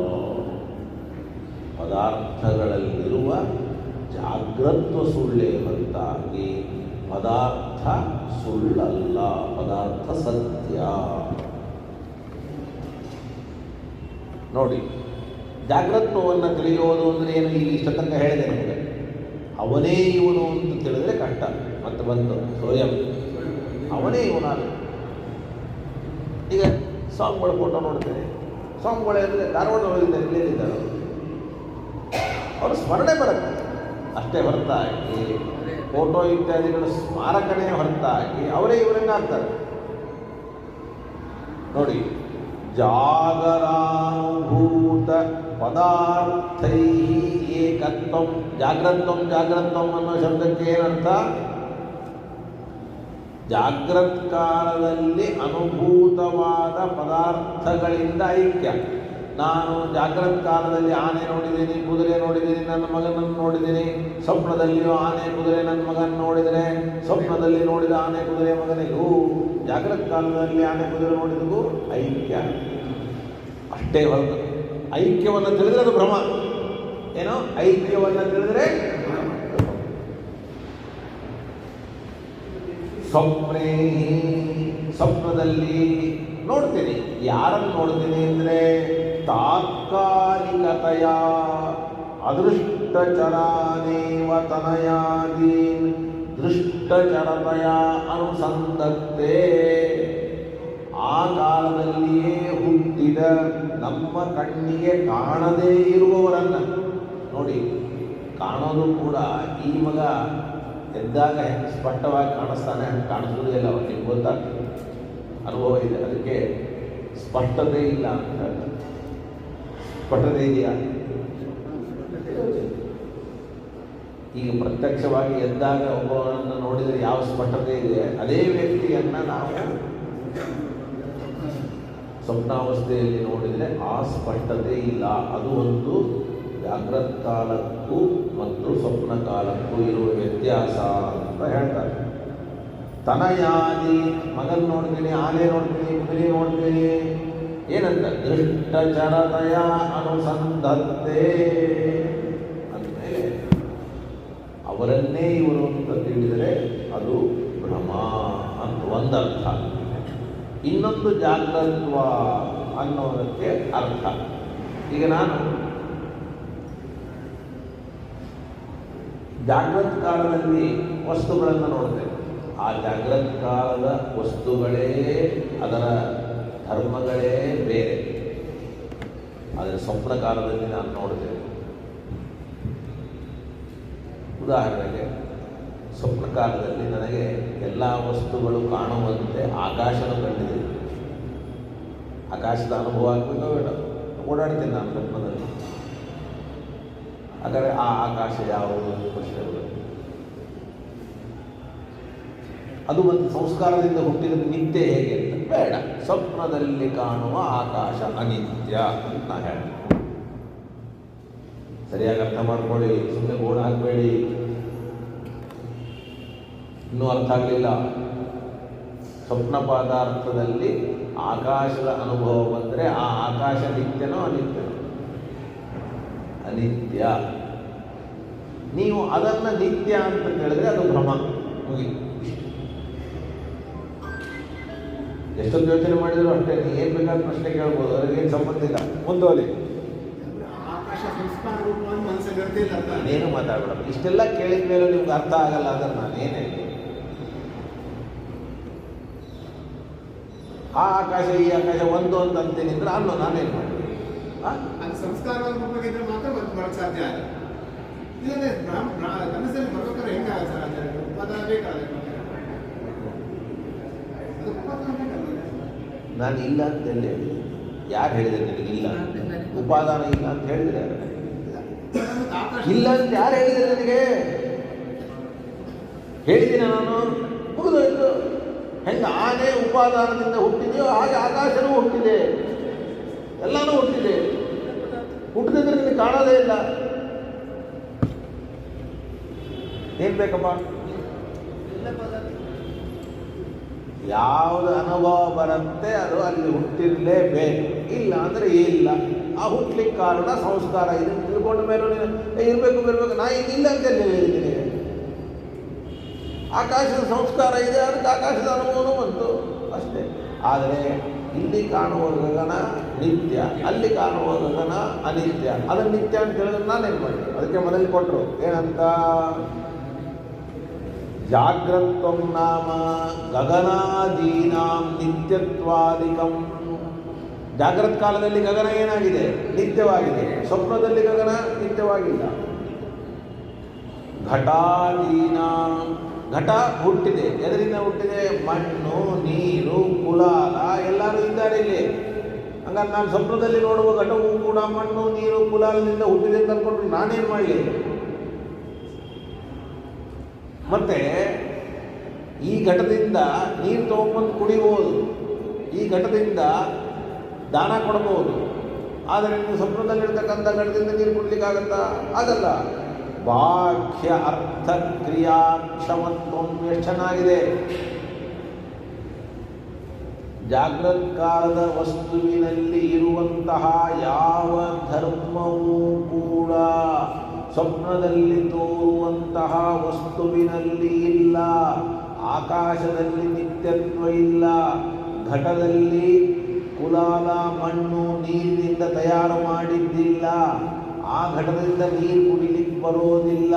ಪದಾರ್ಥಗಳಲ್ಲಿರುವ ಜಾಗ್ರತ್ವ ಸುಳ್ಳೇ ಹೊರತಾಗಿ ಪದಾರ್ಥ ಸುಳ್ಳಲ್ಲ, ಪದಾರ್ಥ ಸತ್ಯ. ನೋಡಿ, ಜಾಗ್ರತ್ವವನ್ನು ತಿಳಿಯೋದು ಅಂದರೆ ಏನು? ಈಗ ಇಷ್ಟ ತನಕ ಹೇಳಿದೆ ನಮಗೆ. ಅವನೇ ಇವನು ಅಂತ ತಿಳಿದ್ರೆ ಕಷ್ಟ. ಮತ್ತೆ ಬಂತು ಸ್ವಯಂ, ಅವನೇ ಇವನಾಗ. ಈಗ ಸ್ವಾಮಿಗಳ ಫೋಟೋ ನೋಡ್ತೇನೆ, ಸ್ವಾಮಿಗಳೇ ಅಂದರೆ ಧಾರವಾಡ ಹೋಗಿದ್ದಾರೆ, ಇಲ್ಲೇನಿದ್ದಾರೆ ಅವರು ಸ್ಮರಣೆ ಬರುತ್ತೆ ಅಷ್ಟೇ ಹೊರತಾಗಿ ಫೋಟೋ ಇತ್ಯಾದಿಗಳು ಸ್ಮಾರಕನೇ ಹೊರತಾಗಿ ಅವರೇ ಇವರಂಗಾಗ್ತಾರೆ. ನೋಡಿ, ಜಾಗರಾನುಭೂತ ಪದಾರ್ಥೈ ಏಕತ್ವಂ. ಜಾಗ್ರತ್ವಂ ಜಾಗ್ರತ್ವಂ ಅನ್ನೋ ಶಬ್ದಕ್ಕೆ ಏನರ್ಥ? ಜಾಗ್ರತ್ ಕಾಲದಲ್ಲಿ ಅನುಭೂತವಾದ ಪದಾರ್ಥಗಳಿಂದ ಐಕ್ಯ. ನಾನು ಜಾಗ್ರತ್ ಕಾಲದಲ್ಲಿ ಆನೆ ನೋಡಿದ್ದೀನಿ, ಕುದುರೆ ನೋಡಿದ್ದೀನಿ, ನನ್ನ ಮಗನನ್ನು ನೋಡಿದ್ದೀನಿ. ಸ್ವಪ್ನದಲ್ಲಿಯೂ ಆನೆ ಕುದುರೆ ನನ್ನ ಮಗನ ನೋಡಿದರೆ ಸ್ವಪ್ನದಲ್ಲಿ ನೋಡಿದ ಆನೆ ಕುದುರೆ ಮಗನಿಗೂ ಜಾಗ್ರತ್ ಕಾಲದಲ್ಲಿ ಆನೆ ಕುದುರೆ ನೋಡಿದಗೂ ಐಕ್ಯ ಅಷ್ಟೇ ಹೊರತು ಐಕ್ಯವನ್ನು ತಿಳಿದ್ರೆ ಅದು ಭ್ರಮ. ಏನೋ ಐಕ್ಯವನ್ನು ತಿಳಿದ್ರೆ ಸ್ವಪ್ನೇ, ಸ್ವಪ್ನದಲ್ಲಿ ನೋಡ್ತೀನಿ. ಯಾರನ್ನು ನೋಡ್ತೀನಿ ಅಂದರೆ ತಾತ್ಕಾಲಿಕತೆಯ ಅದೃಷ್ಟಚರಾನೇವ ತನಯಾದೀನ್ ದೃಷ್ಟಚರತೆಯ ಅನುಸಂಧತ್ತೆ. ಆ ಕಾಲದಲ್ಲಿಯೇ ಹುಟ್ಟಿದ ನಮ್ಮ ಕಣ್ಣಿಗೆ ಕಾಣದೇ ಇರುವವರನ್ನು ನೋಡಿ. ಕಾಣೋದು ಕೂಡ ಈ ಮಗ ಎದ್ದಾಗ ಹೆಂಗೆ ಸ್ಪಷ್ಟವಾಗಿ ಕಾಣಿಸ್ತಾನೆ ಹಂಗೆ ಕಾಣಿಸೋದೇ ಇಲ್ಲ ಅವ್ರು ನಿಮ್ಗೆ ಗೊತ್ತಾಗ್ತದೆ, ಅನುಭವ ಇದೆ. ಅದಕ್ಕೆ ಸ್ಪಷ್ಟತೆ ಇಲ್ಲ ಅಂತ ಹೇಳ್ತಾರೆ. ಸ್ಪಷ್ಟತೆ ಇದೆಯಾ? ಈಗ ಪ್ರತ್ಯಕ್ಷವಾಗಿ ಎದ್ದಾಗ ಒಬ್ಬವರನ್ನು ನೋಡಿದರೆ ಯಾವ ಸ್ಪಷ್ಟತೆ ಇದೆ, ಅದೇ ವ್ಯಕ್ತಿಯನ್ನು ನಾವು ಸ್ವಪ್ನಾವಸ್ಥೆಯಲ್ಲಿ ನೋಡಿದರೆ ಆ ಸ್ಪಷ್ಟತೆ ಇಲ್ಲ. ಅದು ಒಂದು ಜಾಗ್ರತ್ ಕಾಲಕ್ಕೂ ಮತ್ತು ಸ್ವಪ್ನ ಕಾಲಕ್ಕೂ ಇರುವ ವ್ಯತ್ಯಾಸ ಅಂತ ಹೇಳ್ತಾರೆ. ತನಯಾದಿ ಮಗನ್ ನೋಡ್ತೀನಿ, ಆನೆ ನೋಡ್ತೀನಿ, ಕುದುರೆ ನೋಡ್ತೀನಿ, ಏನಂತ ದೃಷ್ಟಚರತೆಯ ಅನುಸಂಧತ್ತೆ ಅಂದಮೇಲೆ ಅವರನ್ನೇ ಇವರು ಅಂತ ತಿಳಿದರೆ ಅದು ಭ್ರಮ ಅಂತ ಒಂದರ್ಥ. ಇನ್ನೊಂದು ಜಾಗ್ರತ್ವ ಅನ್ನೋದಕ್ಕೆ ಅರ್ಥ. ಈಗ ನಾನು ಜಾಗ್ರತ್ ಕಾಲದಲ್ಲಿ ವಸ್ತುಗಳನ್ನು ನೋಡ್ತೇನೆ, ಆ ಜಾಗ್ರತ್ ಕಾಲದ ವಸ್ತುಗಳೇ ಅದರ ಧರ್ಮಗಳೇ ಬೇರೆ. ಆದರೆ ಸ್ವಪ್ನ ಕಾಲದಲ್ಲಿ ನಾನು ನೋಡ್ತೇನೆ. ಉದಾಹರಣೆಗೆ ಸ್ವಪ್ನ ಕಾಲದಲ್ಲಿ ನನಗೆ ಎಲ್ಲ ವಸ್ತುಗಳು ಕಾಣುವಂತೆ ಆಕಾಶನ ಕಂಡಿದೆ. ಆಕಾಶದ ಅನುಭವ ಆಗಬೇಕೋ ಬೇಡ, ಓಡಾಡ್ತೀನಿ ನಾನು ಸ್ವಪ್ನದಲ್ಲಿ. ಹಾಗಾದರೆ ಆ ಆಕಾಶ ಯಾವುದು ಪ್ರಶ್ನೆಗಳು. ಅದು ಮತ್ತು ಸಂಸ್ಕಾರದಿಂದ ಹುಟ್ಟಿದ ನಿತ್ಯ ಹೇಗೆ ಅಂತ ಬೇಡ. ಸ್ವಪ್ನದಲ್ಲಿ ಕಾಣುವ ಆಕಾಶ ಅನಿತ್ಯ ಅಂತ ಹೇಳಿ ಸರಿಯಾಗಿ ಅರ್ಥ ಮಾಡ್ಕೊಳ್ಳಿ. ಸುಮ್ಮನೆ ಗೋಣ ಹಾಕಬೇಡಿ. ಇನ್ನೂ ಅರ್ಥ ಆಗಲಿಲ್ಲ. ಸ್ವಪ್ನ ಪದಾರ್ಥದಲ್ಲಿ ಆಕಾಶದ ಅನುಭವ ಬಂದರೆ ಆ ಆಕಾಶ ನಿತ್ಯನೋ ಅನಿತ್ಯನೋ? ಅನಿತ್ಯ. ನೀವು ಅದನ್ನು ನಿತ್ಯ ಅಂತ ಕೇಳಿದ್ರೆ ಅದು ಭ್ರಮ. ಮುಗಿತು. ಎಷ್ಟೊಂದು ಯೋಚನೆ ಮಾಡಿದ್ರು ಅಷ್ಟೇ. ಏನು ಬೇಕಾದ ಪ್ರಶ್ನೆ ಕೇಳ್ಬೋದು, ಅದಕ್ಕೇನು ಸಂಬಂಧ ಇಲ್ಲ. ಮುಂದುವರಿ. ನಾನೇನು ಮಾತಾಡಬೇಡ. ಇಷ್ಟೆಲ್ಲ ಕೇಳಿದ ಮೇಲೆ ನಿಮ್ಗೆ ಅರ್ಥ ಆಗಲ್ಲ ಅಂದ್ರೆ ನಾನೇನೇ ಆ ಆಕಾಶ ಈ ಆಕಾಶ ಒಂದು ಅಂತ ಅಂತೀನಿ ಅಂದ್ರೆ ಅನ್ನೋ ನಾನೇನು ಮಾಡಿ ಸಂಸ್ಕಾರವಾಗಿ ರೂಪವಾಗಿದ್ರೆ ಮಾತ್ರ ಬರಕ್ಕೆ ಸಾಧ್ಯ ಆಗ. ಇಲ್ಲದೆ ಕನಸಲ್ಲಿ ಬರ್ಬೇಕಾದ್ರೆ ಹೆಂಗಾಗ ಸರ್? ಉಪಾದಾನ ಬೇಕಾದ್ರೆ ನಾನು ಇಲ್ಲ ಅಂತ ಎಲ್ಲಿ ಹೇಳಿದೆ? ಯಾರು ಹೇಳಿದೆ ನನಗಿಲ್ಲ? ಉಪಾದಾನ ಇಲ್ಲ ಅಂತ ಹೇಳಿದ್ರೆ ಇಲ್ಲ ಅಂತ ಯಾರು ಹೇಳಿದೆ ನನಗೆ? ಹೇಳಿದ್ದೀನಿ ನಾನು. ಮುಗಿದೋಯ್ತು. ಹೆಂಗೆ ಆನೆ ಉಪಾದಾನದಿಂದ ಹುಟ್ಟಿದೆಯೋ ಹಾಗೆ ಆಕಾಶನೂ ಹುಟ್ಟಿದೆ, ಎಲ್ಲನೂ ಹುಟ್ಟಿದೆ. ಹುಟ್ಟಿದ್ರೆ ನಿಮಗೆ ಕಾಣೋದೇ ಇಲ್ಲ. ಏನು ಬೇಕಪ್ಪ? ಯಾವುದು ಅನುಭವ ಬರುತ್ತೆ ಅದು ಅಲ್ಲಿ ಹುಟ್ಟಿರಲೇಬೇಕು. ಇಲ್ಲ ಅಂದರೆ ಇಲ್ಲ. ಆ ಹುಟ್ಟಲಿಕ್ಕೆ ಕಾರಣ ಸಂಸ್ಕಾರ. ಇದನ್ನು ತಿಳ್ಕೊಂಡ ಮೇಲೆ ಇರಬೇಕು ಬರಬೇಕು. ನಾ ಇಲ್ಲ ಅಂತ ಹೇಳಿದ್ದೀನಿ. ಆಕಾಶದ ಸಂಸ್ಕಾರ ಇದೆ, ಅದಕ್ಕೆ ಆಕಾಶದ ಅನುಭವನೂ ಬಂತು ಅಷ್ಟೇ. ಆದರೆ ಇಲ್ಲಿ ಕಾಣುವ ಗಗನ ನಿತ್ಯ, ಅಲ್ಲಿ ಕಾಣುವ ಗಗನ ಅನಿತ್ಯ. ಅದನ್ನು ನಿತ್ಯ ಅಂತ ಹೇಳಿದ್ರೆ ನಾನೇನು ಮಾಡಿ? ಅದಕ್ಕೆ ಮನೇಲಿ ಕೊಟ್ಟರು ಏನಂತ? ಜಾಗ್ರತ್ವಂ ನಾಮ ಗಗನಾದೀನಾಂ ನಿತ್ಯತ್ವಾದಿಕಂ. ಜಾಗ್ರತ್ ಕಾಲದಲ್ಲಿ ಗಗನ ಏನಾಗಿದೆ? ನಿತ್ಯವಾಗಿದೆ. ಸ್ವಪ್ನದಲ್ಲಿ ಗಗನ ನಿತ್ಯವಾಗಿಲ್ಲ. ಘಟಾದೀನಾಂ, ಘಟ ಹುಟ್ಟಿದೆ. ಎದರಿಂದ ಹುಟ್ಟಿದೆ? ಮಣ್ಣು, ನೀರು, ಕುಲಾಲ ಎಲ್ಲರೂ ಇದ್ದಾರೆ ಇಲ್ಲಿ. ಹಂಗಾರೆ ನಾನು ಸ್ವಪ್ನದಲ್ಲಿ ನೋಡುವ ಘಟವು ಕೂಡ ಮಣ್ಣು, ನೀರು, ಕುಲಾಲದಿಂದ ಹುಟ್ಟಿದೆ ಅಂತ ಅಂದ್ಕೊಂಡ್ರು ನಾನೇನು ಮಾಡಲಿ? ಮತ್ತೆ ಈ ಘಟದಿಂದ ನೀರು ತೊಗೊಂಬಂದು ಕುಡಿಬೋದು, ಈ ಘಟದಿಂದ ದಾನ ಕೊಡ್ಬೋದು. ಆದರೆ ನೀವು ಸ್ವಪ್ನದಲ್ಲಿರ್ತಕ್ಕಂಥ ಘಟದಿಂದ ನೀರು ಕುಡ್ಲಿಕ್ಕಾಗತ್ತಾ? ಆಗಲ್ಲ. ಬಾಹ್ಯ ಅರ್ಥ ಕ್ರಿಯಾ ಕ್ಷಮತ್ವ ಎಷ್ಟು ಚೆನ್ನಾಗಿದೆ. ಜಾಗ್ರತ್ ಕಾಲದ ವಸ್ತುವಿನಲ್ಲಿ ಇರುವಂತಹ ಯಾವ ಧರ್ಮವೂ ಕೂಡ ಸ್ವಪ್ನದಲ್ಲಿ ತೋರುವಂತಹ ವಸ್ತುವಿನಲ್ಲಿ ಇಲ್ಲ. ಆಕಾಶದಲ್ಲಿ ನಿತ್ಯತ್ವ ಇಲ್ಲ. ಘಟದಲ್ಲಿ ಕುಲಾಲ ಮಣ್ಣು ನೀರಿನಿಂದ ತಯಾರು ಮಾಡಿದ್ದಿಲ್ಲ. ಆ ಘಟದಿಂದ ನೀರು ಕುಡಿಲಿಕ್ಕೆ ಬರೋದಿಲ್ಲ.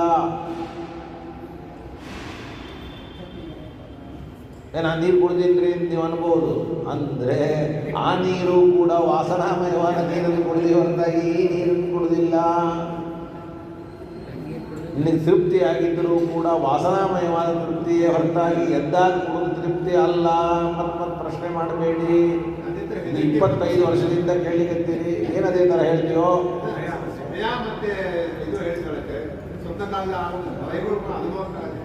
ನಾನು ನೀರು ಕುಡಿದಿದ್ರಿ ಅಂತ ನೀವು ಅನ್ಬೋದು. ಅಂದರೆ ಆ ನೀರು ಕೂಡ ವಾಸನಾಮಯವಾದ ನೀರನ್ನು ಕುಡಿದಿ ಹೊರತಾಗಿ ಈ ನೀರನ್ನು ಕುಡಿದಿಲ್ಲ. ನಿನಗೆ ತೃಪ್ತಿಯಾಗಿದ್ದರೂ ಕೂಡ ವಾಸನಾಮಯವಾದ ತೃಪ್ತಿಯೇ ಹೊರತಾಗಿ ಎದ್ದಾಗ ಕೊಡೋದು ತೃಪ್ತಿ ಅಲ್ಲ. ಮತ್ತೆ ಪ್ರಶ್ನೆ ಮಾಡಬೇಡಿ. 25 ವರ್ಷದಿಂದ ಕೇಳಿಕತ್ತೀರಿ, ಏನದೇ ಥರ ಹೇಳ್ತೀಯೋ? ಸಮಯ ಮತ್ತೆ ಇದು ಹೇಳ್ಕೊಳ್ಳಕ್ಕೆ ಸ್ವಂತ ಕಾಲ ವೈಭವ ಅನುಭವ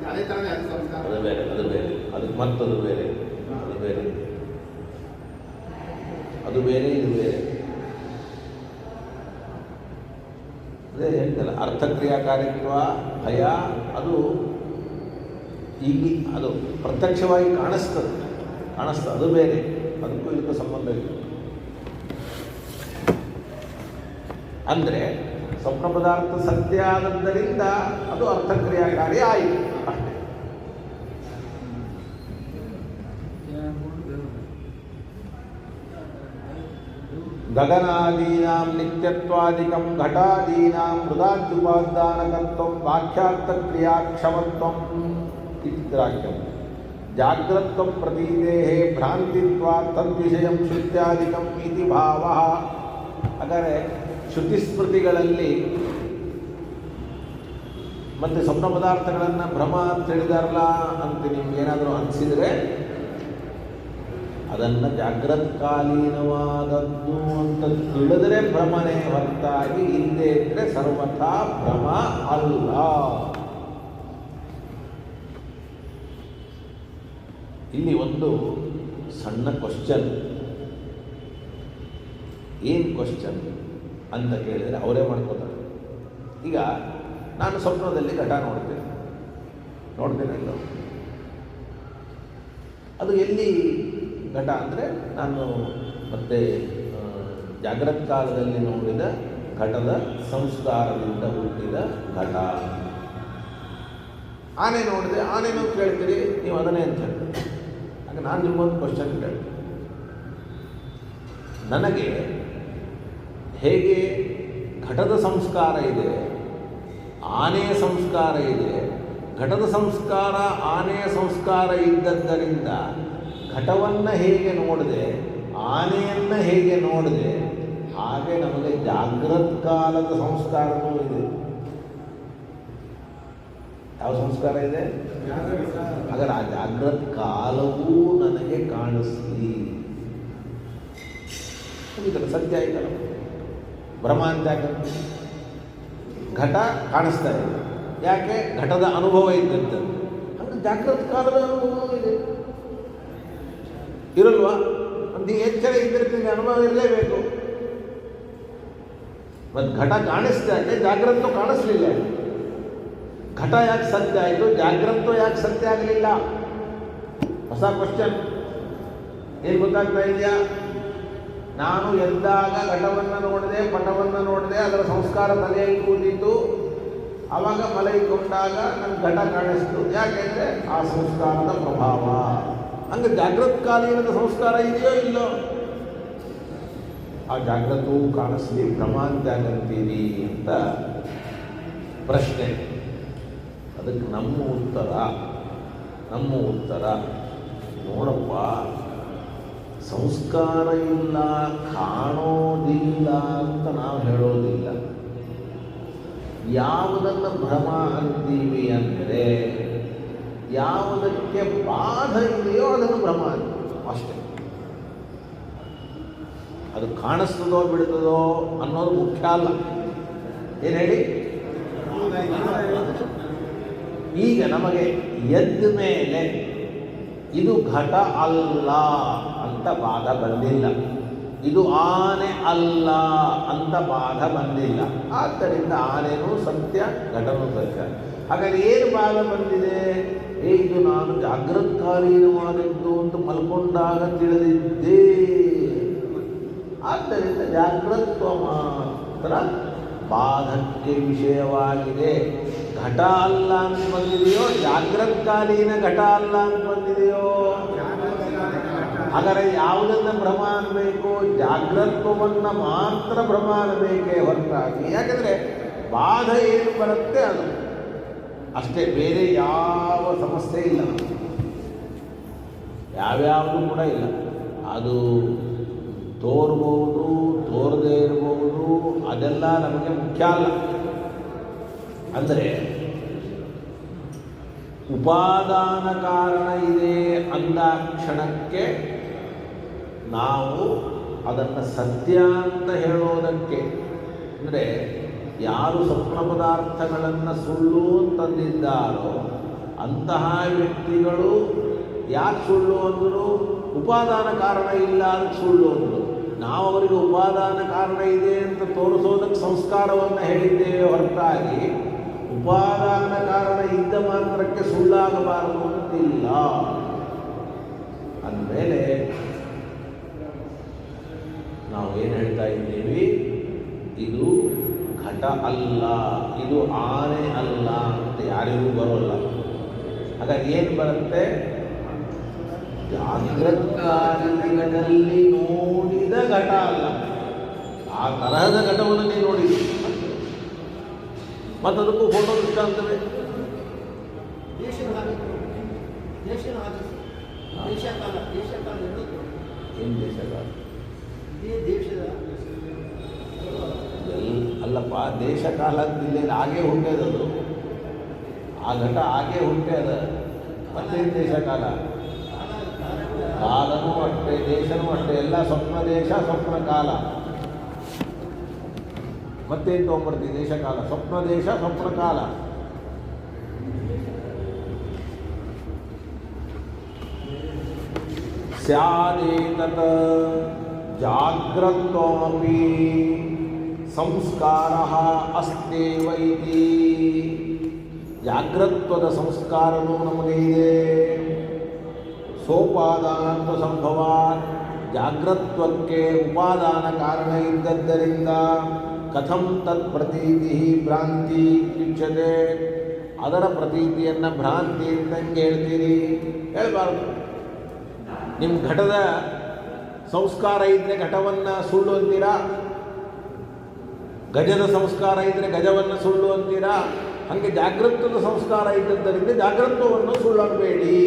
ಅದೇ ಥರನೇ ಅದು ಸಂಸ್ಕಾರ. ಅದು ಬೇರೆ, ಅದು ಬೇರೆ, ಅದಕ್ಕೆ ಮತ್ತದು ಬೇರೆ, ಅದು ಬೇರೆ, ಅದು ಬೇರೆ, ಇದು ಬೇರೆ. ಅದೇ ಹೇಳ್ತಲ್ಲ, ಅರ್ಥಕ್ರಿಯಾಕಾರಿತ್ವ ಭಯ ಅದು ಈಗ ಅದು ಪ್ರತ್ಯಕ್ಷವಾಗಿ ಕಾಣಿಸ್ತದೆ, ಅದು ಬೇರೆ, ಅದಕ್ಕೂ ಇದಕ್ಕೂ ಸಂಬಂಧ ಇಲ್ಲ. ಅಂದರೆ ಸ್ವಪ್ನ ಪದಾರ್ಥ ಸತ್ಯ ಆದದ್ದರಿಂದ ಅದು ಅರ್ಥಕ್ರಿಯಾಕಾರಿ ಆಯಿತು ಅಷ್ಟೇ. ಗಗನಾದೀನಾಂ ನಿತ್ಯತ್ವಾದಿಕಂ ಘಟಾದೀನಾಂ ಮೃದಾದ್ಯುಪಾದಾನಕತ್ವಂ ವಾಕ್ಯಾರ್ಥಕ್ರಿಯಾಕ್ಷಮತ್ವಂ ಇತ್ಯಾಖ್ಯಂ ಜಾಗ್ರತ್ವಂ ಪ್ರತೀದೇಹೇ ಭ್ರಾಂತಿತ್ವಾತ್ ತದ್ವಿಷಯಂ ಶ್ರುತ್ಯಾದಿಕಂ ಇತಿ ಭಾವಃ. ಹಾಗಾದರೆ ಶ್ರುತಿಸ್ಮೃತಿಗಳಲ್ಲಿ ಮತ್ತು ಸ್ವಪ್ನ ಪದಾರ್ಥಗಳನ್ನು ಭ್ರಮ ಅಂತ ಹೇಳಿದಾರಲ್ಲ ಅಂತ ನಿಮ್ಗೇನಾದರೂ ಅನಿಸಿದರೆ ಅದನ್ನು ಜಾಗ್ರತ್ಕಾಲೀನವಾದದ್ದು ಅಂತ ತಿಳಿದರೆ ಭ್ರಮನೇ ಹೊರತಾಗಿ ಹಿಂದೆ ಇದ್ದರೆ ಸರ್ವಥಾ ಭ್ರಮ ಅಲ್ಲ. ಇಲ್ಲಿ ಒಂದು ಸಣ್ಣ ಕ್ವಶ್ಚನ್. ಏನು ಕ್ವಶ್ಚನ್ ಅಂತ ಕೇಳಿದರೆ ಅವರೇ ಮಾಡ್ಕೋತಾರೆ. ಈಗ ನಾನು ಸ್ವಪ್ನದಲ್ಲಿ ಘಟ ನೋಡ್ತೇನೆ ಅದು ಎಲ್ಲಿ ಘಟ ಅಂದರೆ ನಾನು ಮತ್ತೆ ಜಾಗ್ರತ್ ಕಾಲದಲ್ಲಿ ನೋಡಿದ ಘಟದ ಸಂಸ್ಕಾರದಿಂದ ಹುಟ್ಟಿದ ಘಟ. ಆನೆ ನೋಡಿದೆ, ಆನೆನೂ ಕೇಳ್ತೀರಿ ನೀವು ಅದನ್ನೇ ಅಂತ ಹೇಳ್ತೀರಿ. ಆಗ ನಾನು ನಿಮ್ಮೊಂದು ಕ್ವಶನ್ ಕೇಳ್ತೀನಿ. ನನಗೆ ಹೇಗೆ ಘಟದ ಸಂಸ್ಕಾರ ಇದೆ, ಆನೆಯ ಸಂಸ್ಕಾರ ಇದೆ, ಘಟದ ಸಂಸ್ಕಾರ ಆನೆಯ ಸಂಸ್ಕಾರ ಇದ್ದದ್ದರಿಂದ ಘಟವನ್ನು ಹೇಗೆ ನೋಡಿದೆ, ಆನೆಯನ್ನು ಹೇಗೆ ನೋಡಿದೆ, ಹಾಗೆ ನಮಗೆ ಜಾಗ್ರತ್ ಕಾಲದ ಸಂಸ್ಕಾರವೂ ಇದೆ. ಯಾವ ಸಂಸ್ಕಾರ ಇದೆ? ಹಾಗಾದ್ರೆ ಆ ಜಾಗ್ರತ್ ಕಾಲವೂ ನನಗೆ ಕಾಣಿಸ್ಲಿ. ಸತ್ಯ ಆಯ್ತಲ್ಲ, ಭ್ರಮ ಅಂತ ಯಾಕಂತ ಘಟ ಕಾಣಿಸ್ತಾ ಇದೆ. ಯಾಕೆ? ಘಟದ ಅನುಭವ ಇದ್ದಂತೆ. ಹಾಗೆ ಜಾಗ್ರತ್ ಕಾಲದ ಅನುಭವ ಇದೆ, ಇರಲ್ವಾ? ಒಂದು ಎಚ್ಚರ ಇದ್ದರೆ ಅನುಭವ ಇರಲೇಬೇಕು. ಮತ್ತು ಘಟ ಕಾಣಿಸ್ತಾ ಇದೆ, ಜಾಗ್ರತ ಕಾಣಿಸ್ಲಿಲ್ಲ. ಘಟ ಯಾಕೆ ಸತ್ಯ ಆಯಿತು, ಜಾಗ್ರತ ಯಾಕೆ ಸತ್ಯ ಆಗಲಿಲ್ಲ? ಹೊಸ ಕ್ವಶನ್. ಏನು ಗೊತ್ತಾಗ್ತಾ ಇದೆಯಾ? ನಾನು ಎದ್ದಾಗ ಘಟವನ್ನು ನೋಡಿದೆ, ಪಟವನ್ನು ನೋಡಿದೆ, ಅದರ ಸಂಸ್ಕಾರ ತಲೆಯಲ್ಲಿ ಕೂತಿತ್ತು. ಆವಾಗ ಮಲಗಿಕೊಂಡಾಗ ನನ್ನ ಘಟ ಕಾಣಿಸ್ತು. ಯಾಕೆಂದರೆ ಆ ಸಂಸ್ಕಾರದ ಪ್ರಭಾವ. ಹಂಗೆ ಜಾಗ್ರತ್ ಕಾಲೀನದ ಸಂಸ್ಕಾರ ಇದೆಯೋ ಇಲ್ಲೋ? ಆ ಜಾಗ್ರತವೂ ಕಾಣಿಸ್ಲಿ, ಭ್ರಮ ಅಂತ ಯಾಕಂತೀರಿ ಅಂತ ಪ್ರಶ್ನೆ. ಅದಕ್ಕೆ ನಮ್ಮ ಉತ್ತರ ನೋಡಪ್ಪ, ಸಂಸ್ಕಾರ ಇಲ್ಲ, ಕಾಣೋದಿಲ್ಲ ಅಂತ ನಾವು ಹೇಳೋದಿಲ್ಲ. ಯಾವುದನ್ನು ಭ್ರಮ ಅಂತೀವಿ ಅಂದರೆ ಯಾವುದಕ್ಕೆ ಬಾಧ ಇದೆಯೋ ಅದನ್ನು ಭ್ರಮ ಅಂತೀವಿ ಅಷ್ಟೇ. ಅದು ಕಾಣಿಸ್ತದೋ ಬಿಡ್ತದೋ ಅನ್ನೋದು ಮುಖ್ಯ ಅಲ್ಲ. ಏನು ಹೇಳಿ? ಈಗ ನಮಗೆ ಎದ್ದ ಮೇಲೆ ಇದು ಘಟ ಅಲ್ಲ ಅಂತ ಬಾಧ ಬಂದಿಲ್ಲ, ಇದು ಆನೆ ಅಲ್ಲ ಅಂತ ಬಾಧ ಬಂದಿಲ್ಲ. ಆದ್ದರಿಂದ ಆನೆನೂ ಸತ್ಯ, ಘಟನೂ ಸತ್ಯ. ಹಾಗಾದರೆ ಏನು ಬಾಧ ಬಂದಿದೆ? ಇದು ನಾನು ಜಾಗೃತ್ಕಾಲೀನವಾದದ್ದು ಅಂತ ಮಲ್ಕೊಂಡಾಗ ತಿಳಿದಿದ್ದೆ. ಆದ್ದರಿಂದ ಜಾಗೃತ್ವ ಮಾತ್ರ ಬಾಧಕ್ಕೆ ವಿಷಯವಾಗಿದೆ. ಘಟ ಅಲ್ಲ ಅಂತ ಬಂದಿದೆಯೋ, ಜಾಗೃತ್ಕಾಲೀನ ಘಟ ಅಲ್ಲ ಅಂತ ಬಂದಿದೆಯೋ? ಹಾಗಾದರೆ ಯಾವುದನ್ನು ಭ್ರಮ ಅನ್ನಬೇಕು? ಜಾಗ್ರತ್ವವನ್ನು ಮಾತ್ರ ಭ್ರಮ ಅನ್ನಬೇಕೇ ಹೊರತಾಗಿ. ಯಾಕಂದರೆ ಬಾಧ ಏನು ಬರುತ್ತೆ ಅದು ಅಷ್ಟೇ, ಬೇರೆ ಯಾವ ಸಮಸ್ಯೆ ಇಲ್ಲ, ಯಾವ್ಯಾವುದು ಕೂಡ ಇಲ್ಲ. ಅದು ತೋರ್ಬೋದು, ತೋರದೇ ಇರ್ಬೋದು, ಅದೆಲ್ಲ ನಮಗೆ ಮುಖ್ಯ ಅಲ್ಲ. ಅಂದರೆ ಉಪಾದಾನ ಕಾರಣ ಇದೆ ಅಂದ ಕ್ಷಣಕ್ಕೆ ನಾವು ಅದನ್ನು ಸತ್ಯ ಅಂತ ಹೇಳೋದಕ್ಕೆ, ಅಂದರೆ ಯಾರು ಸ್ವಪ್ನ ಪದಾರ್ಥಗಳನ್ನು ಸುಳ್ಳು ಅಂತಂದಿದ್ದಾರೋ ಅಂತಹ ವ್ಯಕ್ತಿಗಳು ಯಾಕೆ ಸುಳ್ಳು ಅಂದರು? ಉಪಾದಾನ ಕಾರಣ ಇಲ್ಲ ಅದಕ್ಕೆ ಸುಳ್ಳು ಅಂದರು. ನಾವು ಅವರಿಗೆ ಉಪಾದಾನ ಕಾರಣ ಇದೆ ಅಂತ ತೋರಿಸೋದಕ್ಕೆ ಸಂಸ್ಕಾರವನ್ನು ಹೇಳಿದ್ದೇವೆ ಹೊರತಾಗಿ ಉಪಾದಾನ ಕಾರಣ ಇದ್ದ ಮಾತ್ರಕ್ಕೆ ಸುಳ್ಳಾಗಬಾರದು ಅಂತಿಲ್ಲ. ಅಂದಮೇಲೆ ನಾವು ಏನು ಹೇಳ್ತಾ ಇದ್ದೀವಿ? ಇದು ಘಟ ಅಲ್ಲ, ಇದು ಆನೆ ಅಲ್ಲ ಅಂತ ಯಾರಿಗೂ ಬರೋಲ್ಲ. ಹಾಗಾಗಿ ಏನು ಬರುತ್ತೆ? ಜಾಗೃತಕಾಲದಲ್ಲಿ ನೋಡಿದ ಘಟ ಅಲ್ಲ, ಆ ತರಹದ ಘಟವನ್ನು ನೀವು ನೋಡಿದ್ರಿ. ಮತ್ತದಕ್ಕೂ ಫೋಟೋ ದೃಷ್ಟಾಂತವೇ. ಏನು ದೇಶಕಾಲ? ಅಲ್ಲಪ್ಪ, ದೇಶಕಾಲ ಅಂತಿಲ್ಲ, ಹಾಗೆ ಹುಟ್ಟೇದದು. ಆ ಘಟ ಹಾಗೆ ಹುಟ್ಟೇದ. ಮತ್ತೇನು ದೇಶಕಾಲ? ಕಾಲನೂ ಅಷ್ಟೇ, ದೇಶನೂ ಅಷ್ಟೇ, ಎಲ್ಲ ಸ್ವಪ್ನ ದೇಶ ಸ್ವಪ್ನ ಕಾಲ. ಮತ್ತೇನು ತೊಗೊಂಬರ್ತೀವಿ? ದೇಶಕಾಲ, ಸ್ವಪ್ನ ದೇಶ ಸ್ವಪ್ನ ಕಾಲ. ಸ್ಯಾದೇತತ್ ಜಾಗ್ರತ್ವಮಪಿ ಸಂಸ್ಕಾರಃ ಅಸ್ತೇವ ಇತಿ. ಜಾಗ್ರತ್ವದ ಸಂಸ್ಕಾರವೂ ನಮಗೆ ಇದೆ. ಸೋಪಾದಾನ ಸಂಭವ, ಜಾಗ್ರತ್ವಕ್ಕೆ ಉಪಾದಾನ ಕಾರಣ ಇದ್ದದ್ದರಿಂದ ಕಥಂ ತತ್ ಪ್ರತೀತಿ ಭ್ರಾಂತಿ ಇತ್ಯುಚ್ಯತೆ. ಅದರ ಪ್ರತೀತಿಯನ್ನು ಭ್ರಾಂತಿ ಅಂತಂಗೆ ಹೇಳ್ತೀರಿ? ಹೇಳಬಾರ್ದು. ನಿಮ್ಮ ಘಟದ ಸಂಸ್ಕಾರ ಇದ್ದರೆ ಘಟವನ್ನು ಸುಳ್ಳು ಅಂತೀರಾ? ಗಜದ ಸಂಸ್ಕಾರ ಇದ್ದರೆ ಗಜವನ್ನು ಸುಳ್ಳು ಅಂತೀರಾ? ಹಾಗೆ ಜಾಗೃತದ ಸಂಸ್ಕಾರ ಇದ್ದದ್ದರಿಂದ ಜಾಗೃತವನ್ನು ಸುಳ್ಳಬೇಡಿ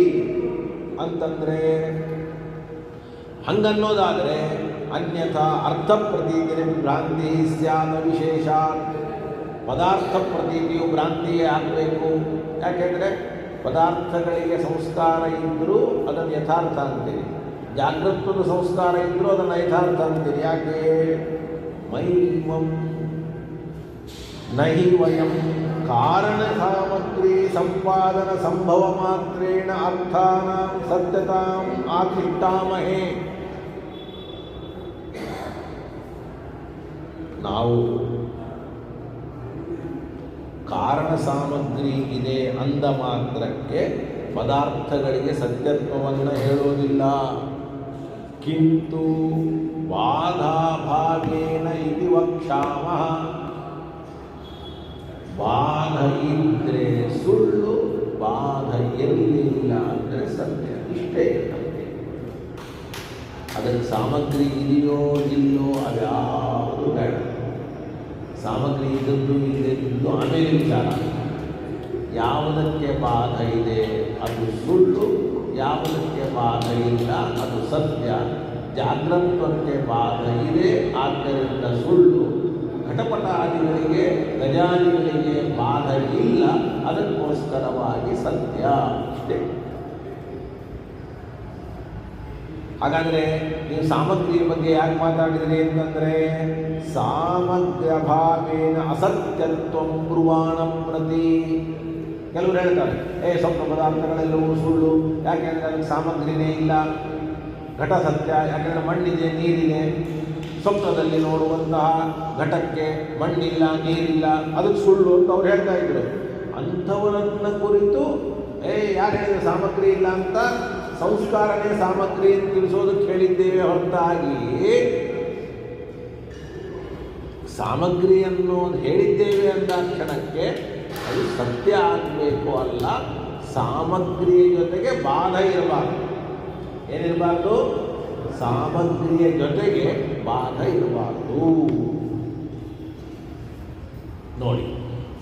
ಅಂತಂದರೆ, ಹಂಗನ್ನೋದಾದರೆ ಅನ್ಯಥಾ ಅರ್ಥ ಪ್ರತೀತಿಯ ಭ್ರಾಂತಿ ಸ್ಯಾದ ವಿಶೇಷ. ಪದಾರ್ಥ ಪ್ರತೀತಿಯು ಭ್ರಾಂತಿಯೇ ಆಗಬೇಕು. ಯಾಕೆಂದರೆ ಪದಾರ್ಥಗಳಿಗೆ ಸಂಸ್ಕಾರ ಇದ್ದರೂ ಅದನ್ನು ಯಥಾರ್ಥ ಅಂತೀರಿ, ಜಾಗೃತದ ಸಂಸ್ಕಾರ ಇದ್ದರೂ ಅದನ್ನು ಯಥಾರ್ಥ ಅಂತೀರಿ. ಯಾಕೆ? ಮೈಮಂ ನಹಿ ವಯಂ ಕಾರಣ ಸಾಮಗ್ರಿ ಸಂಪಾದನ ಸಂಭವ ಮಾತ್ರೇಣ ಅರ್ಥಾನಾಂ ಸತ್ಯತಾಂ ಆತಿಷ್ಠಾಮಹೇ. ನಾವು ಕಾರಣ ಸಾಮಗ್ರಿ ಇದೆ ಅಂದ ಮಾತ್ರಕ್ಕೆ ಪದಾರ್ಥಗಳಿಗೆ ಸತ್ಯತ್ವವನ್ನು ಹೇಳೋದಿಲ್ಲ. ಕಿಂತು ಬಾಧಾಭಾವೇನ ಇತಿ ವಕ್ಷಾಮಃ. ಬಾಧ ಇದ್ದರೆ ಸುಳ್ಳು, ಬಾಧ ಇರಲಿಲ್ಲ ಅಂದರೆ ಸತ್ಯ. ಇಷ್ಟೇ ನಮಗೆ. ಅದಕ್ಕೆ ಸಾಮಗ್ರಿ ಇದೆಯೋ ಇಲ್ಲೋ ಅದ್ಯಾವುದು ಬೇಡ. ಸಾಮಗ್ರಿ ಇದ್ದದ್ದು ಇಲ್ಲದಿದ್ದು ಆಮೇಲೆ ವಿಚಾರ. ಯಾವುದಕ್ಕೆ ಬಾಧ ಇದೆ ಅದು ಸುಳ್ಳು, ಯಾವುದಕ್ಕೆ ಬಾಧ ಇಲ್ಲ ಅದು ಸತ್ಯ. ಜಾಗೃತಕ್ಕೆ ಬಾಧ ಇದೆ, ಆದ್ದರಿಂದ ಸುಳ್ಳು. ಘಟಪಟಾದಿಗಳಿಗೆ ಗಜಾದಿಗಳಿಗೆ ಬಾಧ ಇಲ್ಲ, ಅದಕ್ಕೋಸ್ಕರವಾಗಿ ಸತ್ಯ. ಅಷ್ಟೇ. ಹಾಗಾದರೆ ನೀವು ಸಾಮಗ್ರಿಯ ಬಗ್ಗೆ ಯಾಕೆ ಮಾತಾಡಿದ್ರಿ ಅಂತಂದರೆ, ಸಾಮಗ್ರ್ಯ ಭಾವೇನ ಅಸತ್ಯತ್ವ ಬ್ರುವಾಣ ಪ್ರತಿ. ಕೆಲವರು ಹೇಳ್ತಾರೆ, ಸ್ವಪ್ನ ಪದಾರ್ಥಗಳೆಲ್ಲವೂ ಸುಳ್ಳು, ಯಾಕೆಂದರೆ ಅದಕ್ಕೆ ಸಾಮಗ್ರಿನೇ ಇಲ್ಲ. ಘಟ ಸತ್ಯ, ಯಾಕೆಂದರೆ ಮಣ್ಣಿದೆ ನೀರಿದೆ. ಸ್ವಪ್ನದಲ್ಲಿ ನೋಡುವಂತಹ ಘಟಕ್ಕೆ ಮಣ್ಣಿಲ್ಲ ನೀರಿಲ್ಲ, ಅದಕ್ಕೆ ಸುಳ್ಳು ಅಂತ ಅವ್ರು ಹೇಳ್ತಾ ಇದ್ರು. ಅಂಥವರನ್ನ ಕುರಿತು ಯಾರು ಹೇಳಿದ್ರು ಸಾಮಗ್ರಿ ಇಲ್ಲ ಅಂತ? ಸಂಸ್ಕಾರನೇ ಸಾಮಗ್ರಿ ಅಂತ ತಿಳಿಸೋದಕ್ಕೆ ಹೇಳಿದ್ದೇವೆ ಹೊರತಾಗಿ ಸಾಮಗ್ರಿ ಅನ್ನೋದು ಹೇಳಿದ್ದೇವೆ ಅಂದ ಕ್ಷಣಕ್ಕೆ ಅದು ಸತ್ಯ ಆಗಬೇಕು ಅಲ್ಲ. ಸಾಮಗ್ರಿಯ ಜೊತೆಗೆ ಬಾಧ ಇರಬಾರ್ದು. ಏನಿರಬಾರ್ದು? ಸಾಮಗ್ರಿಯ ಜೊತೆಗೆ ಬಾಧ ಇರಬಾರ್ದು. ನೋಡಿ,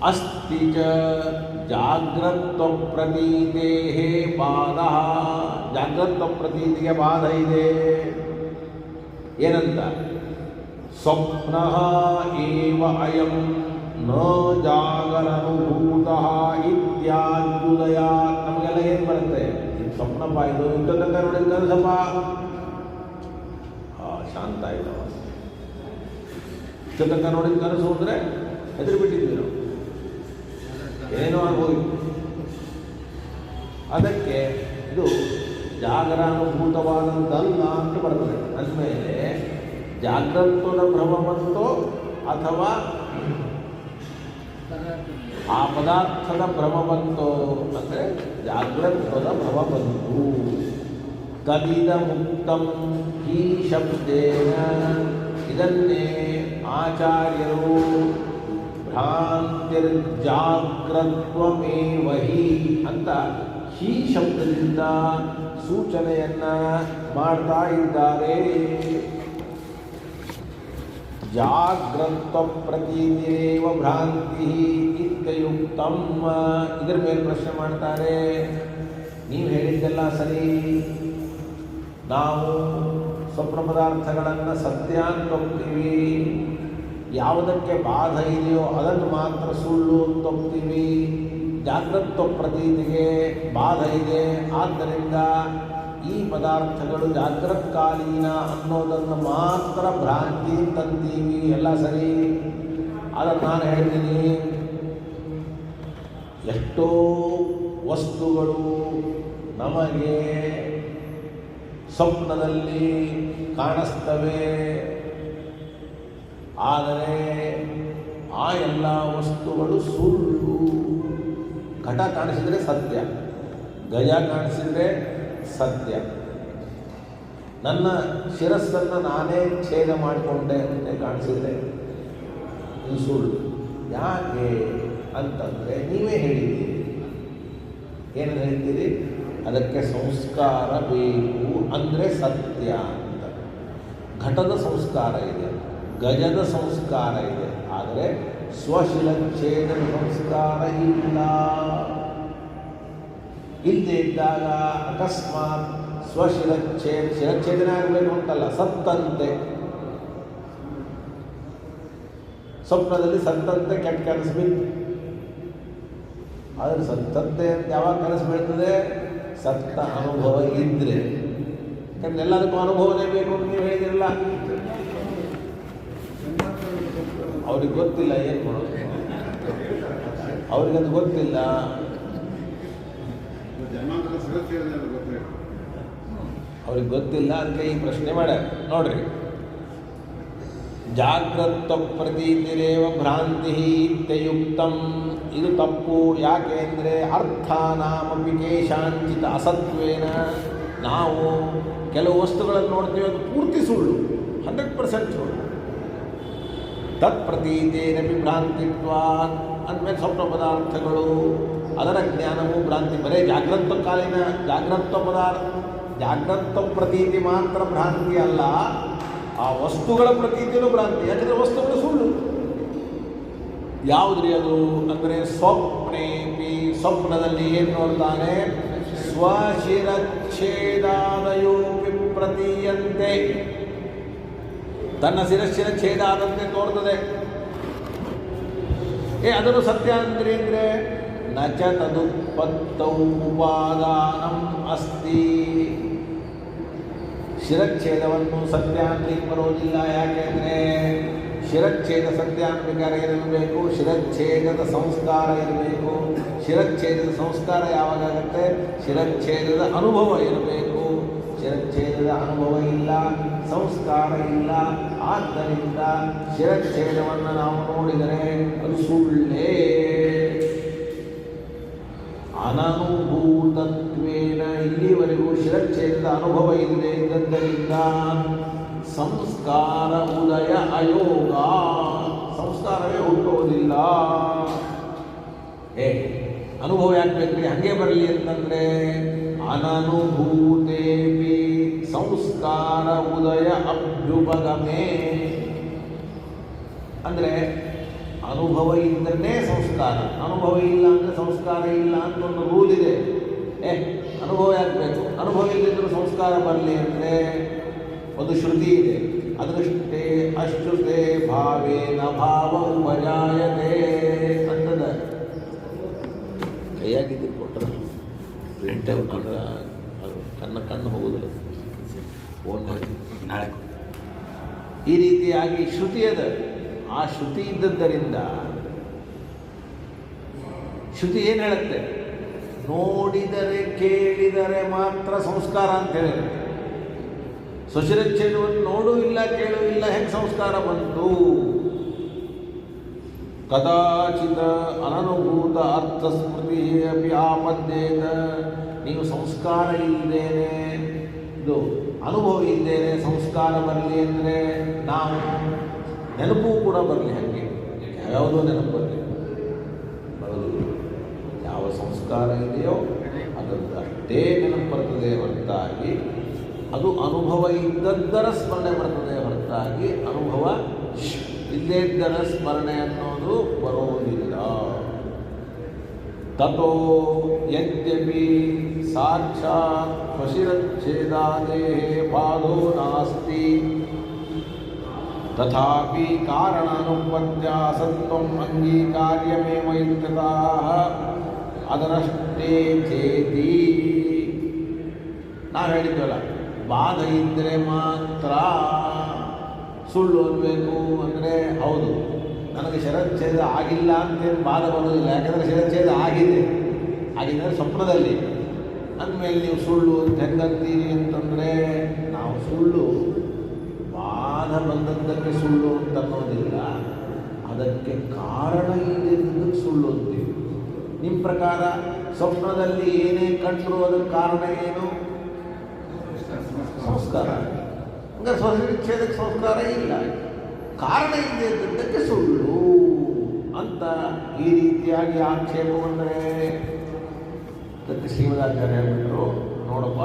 ಅಸ್ತಿ ಚ ಜಾಗ್ರತ್ವ ಪ್ರತೀತೇಹೇ ಬಾಧ. ಜಾಗ್ರತ್ವ ಪ್ರತೀತಿಗೆ ಬಾಧ ಇದೆ. ಏನಂತ? ಸ್ವಪ್ನ ಏವ ಅಯಂ ನ ಜಾಗರನುಭೂತಃ ಇತ್ಯಾದ್ಯುದಯಾತ್ ಸ್ವಪ್ನಪ್ಪ ಇದು ಇಂಥ ತನಕ ನೋಡಿದ ಕನಸಪ್ಪ. ಶಾಂತ ಆಯ್ತವ. ಇಂಥ ತನಕ ನೋಡಿದ ಕನಸು ಅಂದರೆ ಹೆದರಿ ಬಿಟ್ಟಿದ್ವಿ ನಾವು, ಏನೋ ಆಗೋಗಿತ್ತು. ಅದಕ್ಕೆ ಇದು ಜಾಗರಾನುಭೂತವಾದಂತಲ್ಲ ಅಂತ ಬರ್ತದೆ. ಅಂದಮೇಲೆ ಜಾಗೃತದ ಭ್ರಮ ಬಂತೋ ಅಥವಾ ಆ ಪದಾರ್ಥದ ಭ್ರಮ ಬಂತೋ ಅಂದರೆ ಜಾಗೃತದ ಭ್ರಮ ಬಂತು. ತದಿದ ಮುಕ್ತಂ ಈ ಶಬ್ದೇನ, ಇದನ್ನೇ ಆಚಾರ್ಯರು ಭ್ರಾಂತಿರ್ಜಾಗ್ರತ್ವಮೇವ ಹಿ ಅಂತ ಈ ಶಬ್ದದಿಂದ ಸೂಚನೆಯನ್ನ ಮಾಡ್ತಾ ಇದ್ದಾರೆ. ಜಾಗ್ರತ್ವ ಪ್ರತೀತಿರೇವ ಭ್ರಾಂತಿ ಇತ್ಯುಕ್ತಂ. ಇದರ ಮೇಲೆ ಪ್ರಶ್ನೆ ಮಾಡ್ತಾರೆ. ನೀವು ಹೇಳಿದ್ದೆಲ್ಲ ಸರಿ, ನಾವು ಸ್ವಪ್ನ ಪದಾರ್ಥಗಳನ್ನು ಸತ್ಯ ಅಂತ ಹೋಗ್ತೀವಿ, ಯಾವುದಕ್ಕೆ ಬಾಧ ಇದೆಯೋ ಅದನ್ನು ಮಾತ್ರ ಸುಳ್ಳು ಅಂತ ಹೋಗ್ತೀವಿ. ಜಾಗೃತ ಪ್ರತೀತಿಗೆ ಬಾಧ ಇದೆ, ಆದ್ದರಿಂದ ಈ ಪದಾರ್ಥಗಳು ಜಾಗೃತ್ಕಾಲೀನ ಅನ್ನೋದನ್ನು ಮಾತ್ರ ಭ್ರಾಂತಿ ತಂತೀವಿ. ಎಲ್ಲ ಸರಿ. ಅದನ್ನು ನಾನು ಹೇಳ್ತೀನಿ, ಎಷ್ಟೋ ವಸ್ತುಗಳು ನಮಗೆ ಸ್ವಪ್ನದಲ್ಲಿ ಕಾಣಿಸ್ತವೆ, ಆದರೆ ಆ ಎಲ್ಲ ವಸ್ತುಗಳು ಸುಳ್ಳು. ಘಟ ಕಾಣಿಸಿದರೆ ಸತ್ಯ, ಗಜ ಕಾಣಿಸಿದರೆ ಸತ್ಯ. ನನ್ನ ಶಿರಸ್ಸನ್ನು ನಾನೇ ಛೇದ ಮಾಡಿಕೊಂಡೆ ಅಂತ ಕಾಣಿಸಿದರೆ ಇದು ಸುಳ್ಳು. ಯಾಕೆ ಅಂತಂದರೆ ನೀವೇ ಹೇಳಿದ್ದೀರಿ. ಏನು ಹೇಳ್ತೀರಿ? ಅದಕ್ಕೆ ಸಂಸ್ಕಾರ ಬೇಕು ಅಂದರೆ ಸತ್ಯ ಅಂತ. ಘಟದ ಸಂಸ್ಕಾರ ಇದೆ, ಗಜದ ಸಂಸ್ಕಾರ ಇದೆ, ಆದರೆ ಸ್ವಶಿರಚ್ಛೇದನ ಸಂಸ್ಕಾರ ಇಲ್ಲ. ಇಲ್ಲದೆ ಇದ್ದಾಗ ಅಕಸ್ಮಾತ್ ಶಿರಚ್ಛೇದನ ಆಗಬೇಕು ಅಂತಲ್ಲ, ಸತ್ತಂತೆ. ಸ್ವಪ್ನದಲ್ಲಿ ಸತ್ತಂತೆ ಕೆಟ್ಟ ಕನಸು ಬಿತ್ತು. ಆದರೆ ಸತ್ತಂತೆ ಅಂತ ಯಾವಾಗ ಕನಸು ಬೀಳ್ತದೆ? ಸತ್ತ ಅನುಭವ ಇದ್ದರೆ. ಯಾಕಂದ್ರೆ ಎಲ್ಲದಕ್ಕೂ ಅನುಭವನೇ ಬೇಕು ಅಂತ ನೀವು ಹೇಳಿದಿರಲ್ಲ. ಅವ್ರಿಗೆ ಗೊತ್ತಿಲ್ಲ ಏನು ಮಾಡೋದು, ಅವ್ರಿಗದು ಗೊತ್ತಿಲ್ಲ. ಅವ್ರಿಗೆ ಗೊತ್ತಿಲ್ಲ, ಅದಕ್ಕೆ ಈ ಪ್ರಶ್ನೆ ಮಾಡ್ಯಾರ. ನೋಡ್ರಿ, ಜಾಗೃತ ಪ್ರತೀತಿರೇವ ಭ್ರಾಂತಿ ಇತ್ಯುಕ್ತಂ. ಇದು ತಪ್ಪು. ಯಾಕೆ ಅಂದರೆ ಅರ್ಥಾನಾಮಪಿ ಕೇಶಾಂಚಿತ ಅಸತ್ವೇನ. ನಾವು ಕೆಲವು ವಸ್ತುಗಳನ್ನು ನೋಡ್ತೀವಿ, ಅದು ಪೂರ್ತಿ ಸುಳ್ಳು, 100% ಸುಳ್ಳು. ತತ್ಪ್ರತೀತೇನಪಿ ಭ್ರಾಂತಿತ್ವಾತ್ ಅಂದಮೇಲೆ ಸ್ವಪ್ನ ಪದಾರ್ಥಗಳು ಅದರ ಜ್ಞಾನವು ಭ್ರಾಂತಿ. ಬರೇ ಜಾಗೃತಕಾಲೀನ ಜಾಗೃತ ಪ್ರತೀತಿ ಮಾತ್ರ ಭ್ರಾಂತಿ ಅಲ್ಲ, ಆ ವಸ್ತುಗಳ ಪ್ರತೀತಿಯೂ ಭ್ರಾಂತಿ. ಯಾಕಂದರೆ ವಸ್ತುಗಳು ಸುಳ್ಳು. ಯಾವುದ್ರಿ ಅದು ಅಂದರೆ ಸ್ವಪ್ನೇಪಿ. ಸ್ವಪ್ನದಲ್ಲಿ ಏನು ನೋಡ್ತಾನೆ? ಸ್ವಶಿರಚ್ಛೇದಾದಯೋಪಿ ಪ್ರತೀಯಂತೆ. ತನ್ನ ಶಿರಸ್ಸಿನ ಛೇದ ಆದಂತೆ ತೋರ್ತದೆ. ಅದನ್ನು ಸತ್ಯ ಅಂದರೆ ನಚ ತದುತ್ಪತ್ತೌ ಉಪಾದಾನಂ ಅಸ್ತಿ. ಶಿರಚ್ಛೇದವನ್ನು ಸತ್ಯ ಅನ್ಲಿಕ್ಕೆ ಬರೋದಿಲ್ಲ. ಯಾಕೆಂದರೆ ಶಿರಚ್ಛೇದ ಸತ್ಯ ಅನ್ಬೇಕಾದ್ರೆ ಏನಿರಬೇಕು? ಶಿರಚ್ಛೇದದ ಸಂಸ್ಕಾರ ಇರಬೇಕು. ಶಿರಚ್ಛೇದದ ಸಂಸ್ಕಾರ ಯಾವಾಗತ್ತೆ? ಶಿರಚ್ಛೇದದ ಅನುಭವ ಇರಬೇಕು. ಶಿರಚ್ಛೇದದ ಅನುಭವ ಇಲ್ಲ, ಸಂಸ್ಕಾರ ಇಲ್ಲ. ಆದ್ದರಿಂದ ಶಿರಚ್ಛೇದವನ್ನು ನಾವು ನೋಡಿದರೆ ಅದು ಸುಳ್ಳೇ. ಅನನುಭೂತತ್ವೇನ. ಇಲ್ಲಿವರೆಗೂ ಶಿರಚ್ಛೇದದ ಅನುಭವ ಇಲ್ಲದೆ ಇದ್ದದ್ದರಿಂದ ಸಂಸ್ಕಾರ ಉದಯ ಅಯೋಗ. ಸಂಸ್ಕಾರವೇ ಹುಟ್ಟುವುದಿಲ್ಲ. ಅನುಭವ ಯಾಕೆ ಬೇಕ್ರಿ? ಹಾಗೆ ಬರಲಿ ಅಂತಂದರೆ ಅನನುಭೂತೇಪಿ ಸಂಸ್ಕಾರ ಉದಯ ಅಭ್ಯುಪಗಮೇ. ಅಂದರೆ ಅನುಭವ ಇದ್ದನ್ನೇ ಸಂಸ್ಕಾರ, ಅನುಭವ ಇಲ್ಲ ಅಂದರೆ ಸಂಸ್ಕಾರ ಇಲ್ಲ ಅಂತ ಒಂದು ರೂಲ್ ಇದೆ. ಅನುಭವ ಯಾಕೆ ಬೇಕು? ಅನುಭವ ಇಲ್ಲದಿದ್ದರೂ ಸಂಸ್ಕಾರ ಬರಲಿ ಅಂದರೆ ಒಂದು ಶ್ರುತಿ ಇದೆ. ಅದೃಷ್ಟೇ ಅಶ್ರುತೆ ಭಾವೇನ ಭಾವ ಉಪಜಾಯತೆ ಅಂತದ. ಕೈಯಾಗಿದ್ದು ಕೊಟ್ಟರೆ ಪ್ರಿಂಟ್ ಔಟ್ ಕಣ್ಣು ಹೋಗುವುದಿಲ್ಲ. ಫೋನ್ ಮಾಡಿ ನಾಳೆ ಈ ರೀತಿಯಾಗಿ ಶ್ರುತಿ ಅದ. ಆ ಶ್ರುತಿ ಇದ್ದದ್ದರಿಂದ ಶ್ರುತಿ ಏನು ಹೇಳುತ್ತೆ? ನೋಡಿದರೆ ಕೇಳಿದರೆ ಮಾತ್ರ ಸಂಸ್ಕಾರ ಅಂತ ಹೇಳಿರುತ್ತೆ. ಸ್ವಶಿರಚ್ಛೇದವನ್ನು ನೋಡೂ ಇಲ್ಲ ಕೇಳೂ ಇಲ್ಲ, ಹೆಂಗೆ ಸಂಸ್ಕಾರ ಬಂತು? ಕದಾಚಿತ ಅನನುಭೂತ ಅರ್ಥಸ್ಮೃತಿ ಅಪಿ ಆಪದ್ಯೇತ. ನೀವು ಸಂಸ್ಕಾರ ಇಲ್ಲದೇನೆ, ಇದು ಅನುಭವ ಇಲ್ಲದೇನೆ ಸಂಸ್ಕಾರ ಬರಲಿ ಅಂದರೆ ನಾವು ನೆನಪು ಕೂಡ ಬರಲಿ. ಹಾಗೆ ಯಾವುದೋ ನೆನಪು ಬರಲಿ, ಬರೋದಿಲ್ಲ. ಯಾವ ಸಂಸ್ಕಾರ ಇದೆಯೋ ಅದರದ್ದು ಅಷ್ಟೇ ನೆನಪು ಬರ್ತದೆ ಹೊರತಾಗಿ ಅದು ಅನುಭವ ಇದ್ದದ್ದರ ಸ್ಮರಣೆ ಬರ್ತದೆ ಹೊರತಾಗಿ ಅನುಭವ ಇಲ್ಲದೇ ಇದ್ದರ ಸ್ಮರಣೆ ಅನ್ನೋದು ಬರೋದಿಲ್ಲ. ತಥೋ ಯದ್ಯಪಿ ಸಾಕ್ಷಾತ್ ಸ್ವಶಿರಚ್ಛೇದಾದೇಹೇ ಬಾಧೋ ನಾಸ್ತಿ ತಥಾಪಿ ಕಾರಣಾನುಪತ್ಯಾ ಸತ್ವಂ ಅಂಗೀಕಾರ್ಯಮೇವ ಇತ್ಯತಃ ಅದರಷ್ಟೇ ಚೇತಿ. ನಾವು ಹೇಳಿದ್ವಲ್ಲ, ಬಾಧ ಇದ್ದರೆ ಮಾತ್ರ ಸುಳ್ಳು ಅನ್ಬೇಕು ಅಂದರೆ ಹೌದು, ನನಗೆ ಶಿರಚ್ಛೇದ ಆಗಿಲ್ಲ ಅಂತೇನು ಬಾಧ ಬರೋದಿಲ್ಲ. ಯಾಕಂದರೆ ಶಿರಚ್ಛೇದ ಆಗಿದ್ದರೆ ಸ್ವಪ್ನದಲ್ಲಿ. ಅಂದಮೇಲೆ ನೀವು ಸುಳ್ಳು ಅಂತ ಹೆಂಗಂತೀರಿ ಅಂತಂದರೆ, ನಾವು ಸುಳ್ಳು ಬಾಧ ಬಂದದ್ದಕ್ಕೆ ಸುಳ್ಳು ಅಂತ ಅನ್ನೋದಿಲ್ಲ, ಅದಕ್ಕೆ ಕಾರಣ ಇಲ್ಲದಿದ್ದಕ್ಕೆ ಸುಳ್ಳು ಅಂತೀವಿ. ನಿಮ್ಮ ಪ್ರಕಾರ ಸ್ವಪ್ನದಲ್ಲಿ ಏನೇ ಕಂಡರೂ ಅದಕ್ಕೆ ಕಾರಣ ಏನು? ಸಂಸ್ಕಾರ. ಹಂಗಾರೆ ಸ್ವಶಿರಚ್ಛೇದಕ್ಕೆ ಸಂಸ್ಕಾರ ಇಲ್ಲ, ಕಾರಣ ಇಲ್ಲದೆ ಇದ್ದದ್ದಕ್ಕೆ ಸುಳ್ಳು ಅಂತ ಈ ರೀತಿಯಾಗಿ ಆಕ್ಷೇಪ ಬಂದರೆ ಅದಕ್ಕೆ ಶ್ರೀಮದಾಚಾರ್ಯ ಹೇಳ್ಬಿಟ್ರು, ನೋಡಪ್ಪ,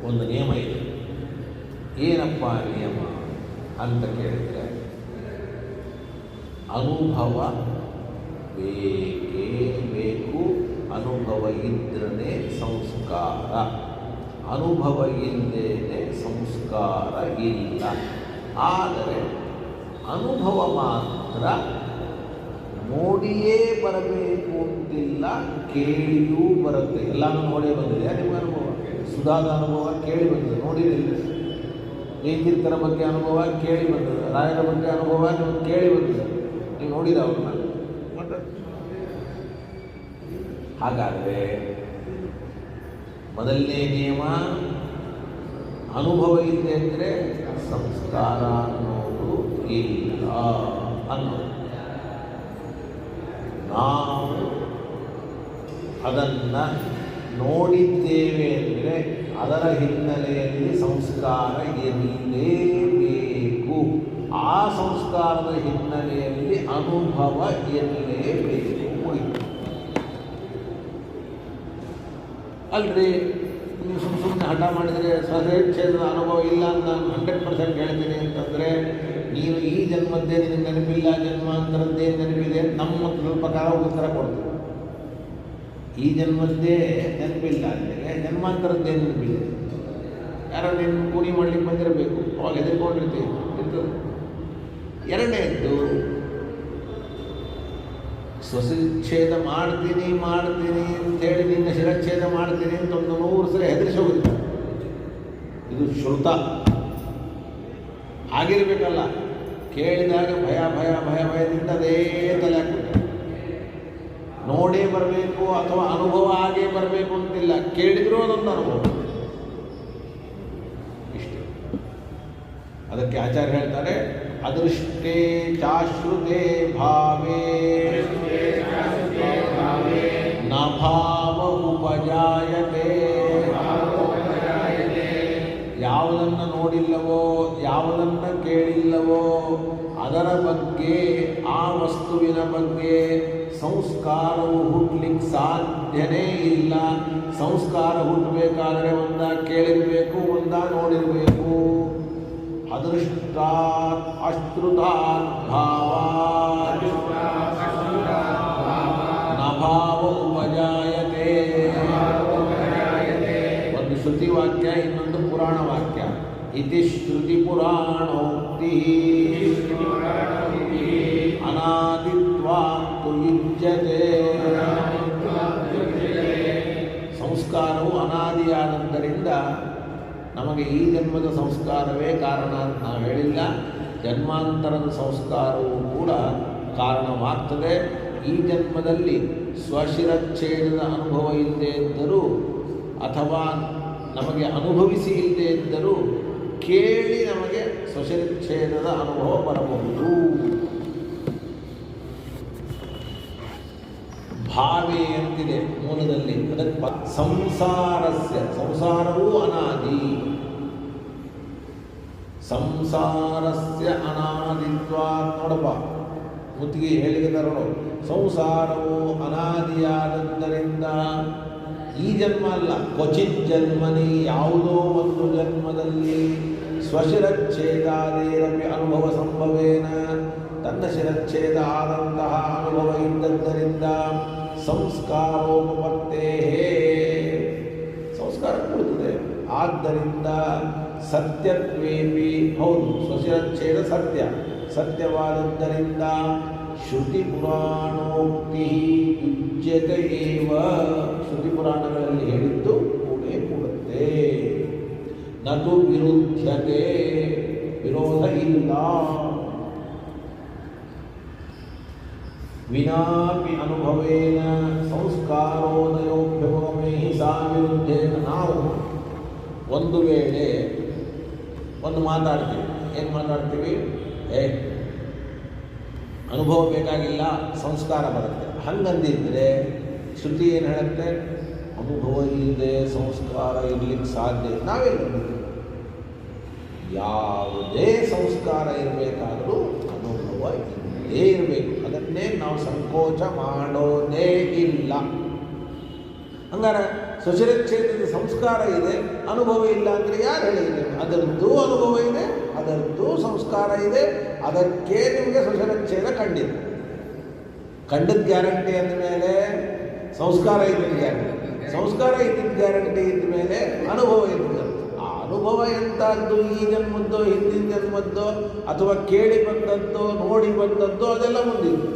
ಒಂದು ನಿಯಮ ಇದೆ. ಏನಪ್ಪ ನಿಯಮ ಅಂತ ಕೇಳಿದರೆ, ಅನುಭವ ಬೇಕೇ ಬೇಕು. ಅನುಭವ ಇದ್ದರೆ ಸಂಸ್ಕಾರ, ಅನುಭವ ಇಲ್ಲದೇ ಸಂಸ್ಕಾರ ಇಲ್ಲ. ಆದರೆ ಅನುಭವ ಮಾತ್ರ ನೋಡಿಯೇ ಬರಬೇಕು ಅಂತಿಲ್ಲ, ಕೇಳಿಯೂ ಬರುತ್ತೆ. ಎಲ್ಲನೂ ನೋಡೇ ಬಂದಿದೆ ನಿಮ್ಮ ಅನುಭವ. ಸುಧಾದ ಅನುಭವ ಕೇಳಿ ಬಂದಿದೆ, ನೋಡಿರಲಿಲ್ಲ. ಜಯತೀರ್ಥರ ಬಗ್ಗೆ ಅನುಭವ ಕೇಳಿ ಬಂದಿದೆ, ರಾಯರ ಬಗ್ಗೆ ಅನುಭವ ನಿಮಗೆ ಕೇಳಿ ಬಂದಿದೆ, ನೀವು ನೋಡಿದ ಅವ್ರನ್ನ. ಹಾಗಾದರೆ ಮೊದಲನೇ ನಿಯಮ, ಅನುಭವ ಇದೆ ಅಂದರೆ ಸಂಸ್ಕಾರ ಅನ್ನೋದು ಇಲ್ಲ ಅನ್ನೋದು. ನಾವು ಅದನ್ನು ನೋಡಿದ್ದೇವೆ ಅಂದರೆ ಅದರ ಹಿನ್ನೆಲೆಯಲ್ಲಿ ಸಂಸ್ಕಾರ ಇರಲೇಬೇಕು. ಆ ಸಂಸ್ಕಾರದ ಹಿನ್ನೆಲೆಯಲ್ಲಿ ಅನುಭವ ಇರಲೇಬೇಕು. ಅಲ್ರಿ, ನೀವು ಸುಮ್ಮನೆ ಹಠ ಮಾಡಿದರೆ ಸ್ವಶಿರಚ್ಛೇದದ ಅನುಭವ ಇಲ್ಲ ಅಂತ ನಾನು 100% ಹೇಳ್ತೀನಿ ಅಂತಂದರೆ, ನೀನು ಈ ಜನ್ಮದ್ದೇ ನಿನಗೆ ನೆನಪಿಲ್ಲ, ಜನ್ಮಾಂತರದ್ದೇ ನೆನಪಿದೆ, ನಮ್ಮ ಸ್ವಲ್ಪ ಕಾಲ ಉತ್ತರ ಕೊಡ್ತೀವಿ. ಈ ಜನ್ಮದ್ದೇ ನೆನಪಿಲ್ಲ ಅಂದರೆ ಜನ್ಮಾಂತರದ್ದೇ ನೆನಪಿದೆ. ಯಾರೋ ನೀನು ಕೂಲಿ ಮಾಡ್ಲಿಕ್ಕೆ ಬಂದಿರಬೇಕು, ಅವಾಗ ಹೆದರ್ಕೊಂಡಿರ್ತೀವಿ, ಇರ್ತದೆ. ಎರಡನೇದ್ದು, ಸ್ವಶಿರಚ್ಛೇದ ಮಾಡ್ತೀನಿ ಅಂತೇಳಿ ನಿನ್ನ ಶಿರಚ್ಛೇದ ಮಾಡ್ತೀನಿ ಅಂತ ಒಂದು 100 ಸಲ ಹೆದರಿಸಿ ಹೋಗುತ್ತೆ. ಇದು ಶ್ರುತ ಆಗಿರಬೇಕಲ್ಲ. ಕೇಳಿದಾಗ ಭಯದಿಂದ ಅದೇ ತಲೆ ಹಾಕ್ಬಿಟ್ಟು ನೋಡೇ ಬರಬೇಕು ಅಥವಾ ಅನುಭವ ಆಗೇ ಬರಬೇಕು ಅಂತಿಲ್ಲ, ಕೇಳಿದ್ರೂ ಅದೊಂದು ಅನುಭವ. ಇಷ್ಟೇ. ಅದಕ್ಕೆ ಆಚಾರ್ಯ ಹೇಳ್ತಾರೆ, ಅದೃಷ್ಟೇ ಚಾಶ್ರುತೆ ಭಾವೇ ನ ಭಾವ ಉಪಜಾಯತೆ. ಯಾವುದನ್ನು ನೋಡಿಲ್ಲವೋ, ಯಾವುದನ್ನು ಕೇಳಿಲ್ಲವೋ ಅದರ ಬಗ್ಗೆ, ಆ ವಸ್ತುವಿನ ಬಗ್ಗೆ ಸಂಸ್ಕಾರವು ಹುಟ್ಟಲಿಕ್ಕೆ ಸಾಧ್ಯನೇ ಇಲ್ಲ. ಸಂಸ್ಕಾರ ಹುಟ್ಟಬೇಕಾದರೆ ಒಂದ ಕೇಳಿರಬೇಕು, ಒಂದ ನೋಡಿರಬೇಕು. ಅದೃಷ್ಟಾತ್ ಅಶ್ರುತಾತ್ ಭಾವಾತ್ ನ ಭಾವ ಉಪಜಾಯತೆ. ಒಂದು ಶ್ರುತಿ ವಾಕ್ಯ, ಇನ್ನೊಂದು ಪುರಾಣ ವಾಕ್ಯ. ಇತಿ ಶ್ರುತಿ ಪುರಾಣೋಕ್ತಿ ಅನಾದಿತ್ವಾತ್ ಯುಜ್ಯತೆ. ಸಂಸ್ಕಾರವು ಅನಾದಿ ನಮಗೆ ಈ ಜನ್ಮದ ಸಂಸ್ಕಾರವೇ ಕಾರಣ ಅಂತ ನಾವು ಹೇಳಿಲ್ಲ. ಜನ್ಮಾಂತರದ ಸಂಸ್ಕಾರವೂ ಕೂಡ ಕಾರಣವಾಗ್ತದೆ. ಈ ಜನ್ಮದಲ್ಲಿ ಸ್ವಶಿರಚ್ಛೇದದ ಅನುಭವ ಇಲ್ಲದೆ ಇದ್ದರೂ ಅಥವಾ ನಮಗೆ ಅನುಭವಿಸಿ ಇಲ್ಲದೆ ಇದ್ದರೂ ಕೇಳಿ ನಮಗೆ ಸ್ವಶಿರಚ್ಛೇದದ ಅನುಭವ ಬರಬಹುದು. ಭಾವೇ ಅಂತಿದೆ ಮೂಲದಲ್ಲಿ. ಅದಕ್ಕೆ ಸಂಸಾರವೂ ಅನಾದಿ. ಸಂಸಾರಸ್ಯ ಅನಾದಿತ್ವ ನೋಡಪ್ಪ, ಮುತ್ತಿಗೆ ಹೇಳಿದ ನೋಡು. ಸಂಸಾರವು ಅನಾದಿಯಾದದ್ದರಿಂದ ಈ ಜನ್ಮ ಅಲ್ಲ, ಕ್ವಚಿತ್ ಜನ್ಮನಿ ಯಾವುದೋ ಒಂದು ಜನ್ಮದಲ್ಲಿ ಸ್ವಶಿರಚ್ಛೇದಾದೇರಪಿ ಅನುಭವ ಸಂಭವೇನ ತನ್ನ ಶಿರಚ್ಛೇದ ಆದಂತಹ ಅನುಭವ ಇದ್ದದ್ದರಿಂದ ಸಂಸ್ಕಾರೋಪತ್ತೇ ಸಂಸ್ಕಾರ ಕೊಡುತ್ತದೆ. ಆದ್ದರಿಂದ ಸತ್ಯತ್ವೇಪಿ ಹೌದು, ಸ್ವಶಿರಚ್ಛೇದ ಸತ್ಯವಾದದ್ದರಿಂದ ಶ್ರುತಿ ಪುರಾಣೋಕ್ತಿ ಯುಜ್ಯತೆ ಏವ, ಶ್ರುತಿ ಪುರಾಣಗಳಲ್ಲಿ ಹೇಳಿದ್ದು ಕೂಡೇ ಕೂಡುತ್ತೆ. ನತು ವಿರುದ್ಧತೆ, ವಿರೋಧ ಇಲ್ಲ. ವಿನಾಪಿ ಅನುಭವೇನ ಸಂಸ್ಕಾರೋದಯೋಭ್ಯುಪಗಮೇ ಸಾ ವಿರುದ್ಧೇನ. ನಾವು ಒಂದು ವೇಳೆ ಒಂದು ಮಾತಾಡ್ತೀವಿ, ಏನು ಮಾತಾಡ್ತೀವಿ? ಅನುಭವ ಬೇಕಾಗಿಲ್ಲ, ಸಂಸ್ಕಾರ ಬರುತ್ತೆ. ಹಂಗಂದಿದ್ರೆ ಶ್ರುತಿ ಏನು ಹೇಳುತ್ತೆ? ಅನುಭವ ಇಲ್ಲದೆ ಸಂಸ್ಕಾರ ಇರಲಿಕ್ಕೆ ಸಾಧ್ಯ. ನಾವೆಲ್ಲ ಯಾವುದೇ ಸಂಸ್ಕಾರ ಇರಬೇಕಾದರೂ ಅನುಭವ ಇಲ್ಲದೇ ಇರಬೇಕು. ಅದನ್ನೇ ನಾವು ಸಂಕೋಚ ಮಾಡೋದೇ ಇಲ್ಲ. ಹಂಗಾರೆ ಸ್ವಶಿರಚ್ಛೇದದ ಸಂಸ್ಕಾರ ಇದೆ, ಅನುಭವ ಇಲ್ಲ ಅಂದರೆ ಯಾರು ಹೇಳಿದರೆ? ಅದರದ್ದು ಅನುಭವ ಇದೆ, ಅದರದ್ದು ಸಂಸ್ಕಾರ ಇದೆ, ಅದಕ್ಕೆ ನಿಮಗೆ ಸ್ವಶಿರಚ್ಛೇದ ಕಂಡಿದೆ. ಕಂಡದ ಗ್ಯಾರಂಟಿ ಅಂದಮೇಲೆ ಸಂಸ್ಕಾರ ಇದ್ದ ಗ್ಯಾರಂಟಿ, ಸಂಸ್ಕಾರ ಇದ್ದಿದ್ದ ಗ್ಯಾರಂಟಿ ಇದ್ದ ಮೇಲೆ ಅನುಭವ ಇದ್ದ. ಆ ಅನುಭವ ಎಂಥದ್ದು? ಈ ಜನ್ಮದ್ದೋ ಹಿಂದಿನ ಜನ್ಮದ್ದೋ ಅಥವಾ ಕೇಳಿ ಬಂದದ್ದೋ ನೋಡಿ ಬಂದದ್ದೋ ಅದೆಲ್ಲ ಮುಂದಿದ್ದು.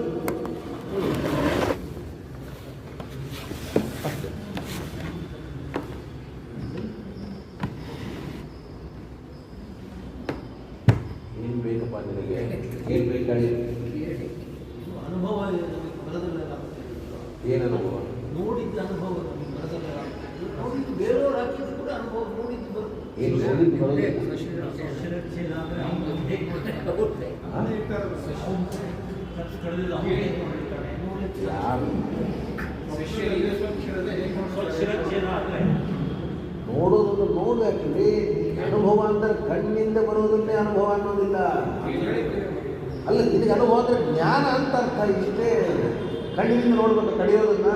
ಏನು ಬೇಕಪ್ಪ ನಿನಗೆ? ಏನು ಬೇಕಾಗಿ? ಅನುಭವ ಏನು ಅನುಭವ? ನೋಡಿದ್ದ ಅನುಭವ ನೋಡಿದ್ದು ಬೇರೆಯವ್ರು ಹಾಕಿದ್ದು ಕೂಡ ಅನುಭವ ನೋಡಿದ್ದು ಬರುತ್ತೆ. ಏನು ನೋಡಿದ್ದು ಬರೋದಿಲ್ಲ. ಯಾರು ನೋಡೋದನ್ನು ನೋಡಬೇಕ್ರಿ. ಅನುಭವ ಅಂದರೆ ಕಣ್ಣಿಂದ ಬರೋದನ್ನೇ ಅನುಭವ ಅನ್ನೋದಿಲ್ಲ. ಅಲ್ಲ, ನಿನಗೆ ಅನುಭವ ಅಂದರೆ ಜ್ಞಾನ ಅಂತ ಅರ್ಥ. ಇಷ್ಟೇ, ಕಣ್ಣಿನಿಂದ ನೋಡ್ಬೇಕು. ಕಡಿಯೋದನ್ನ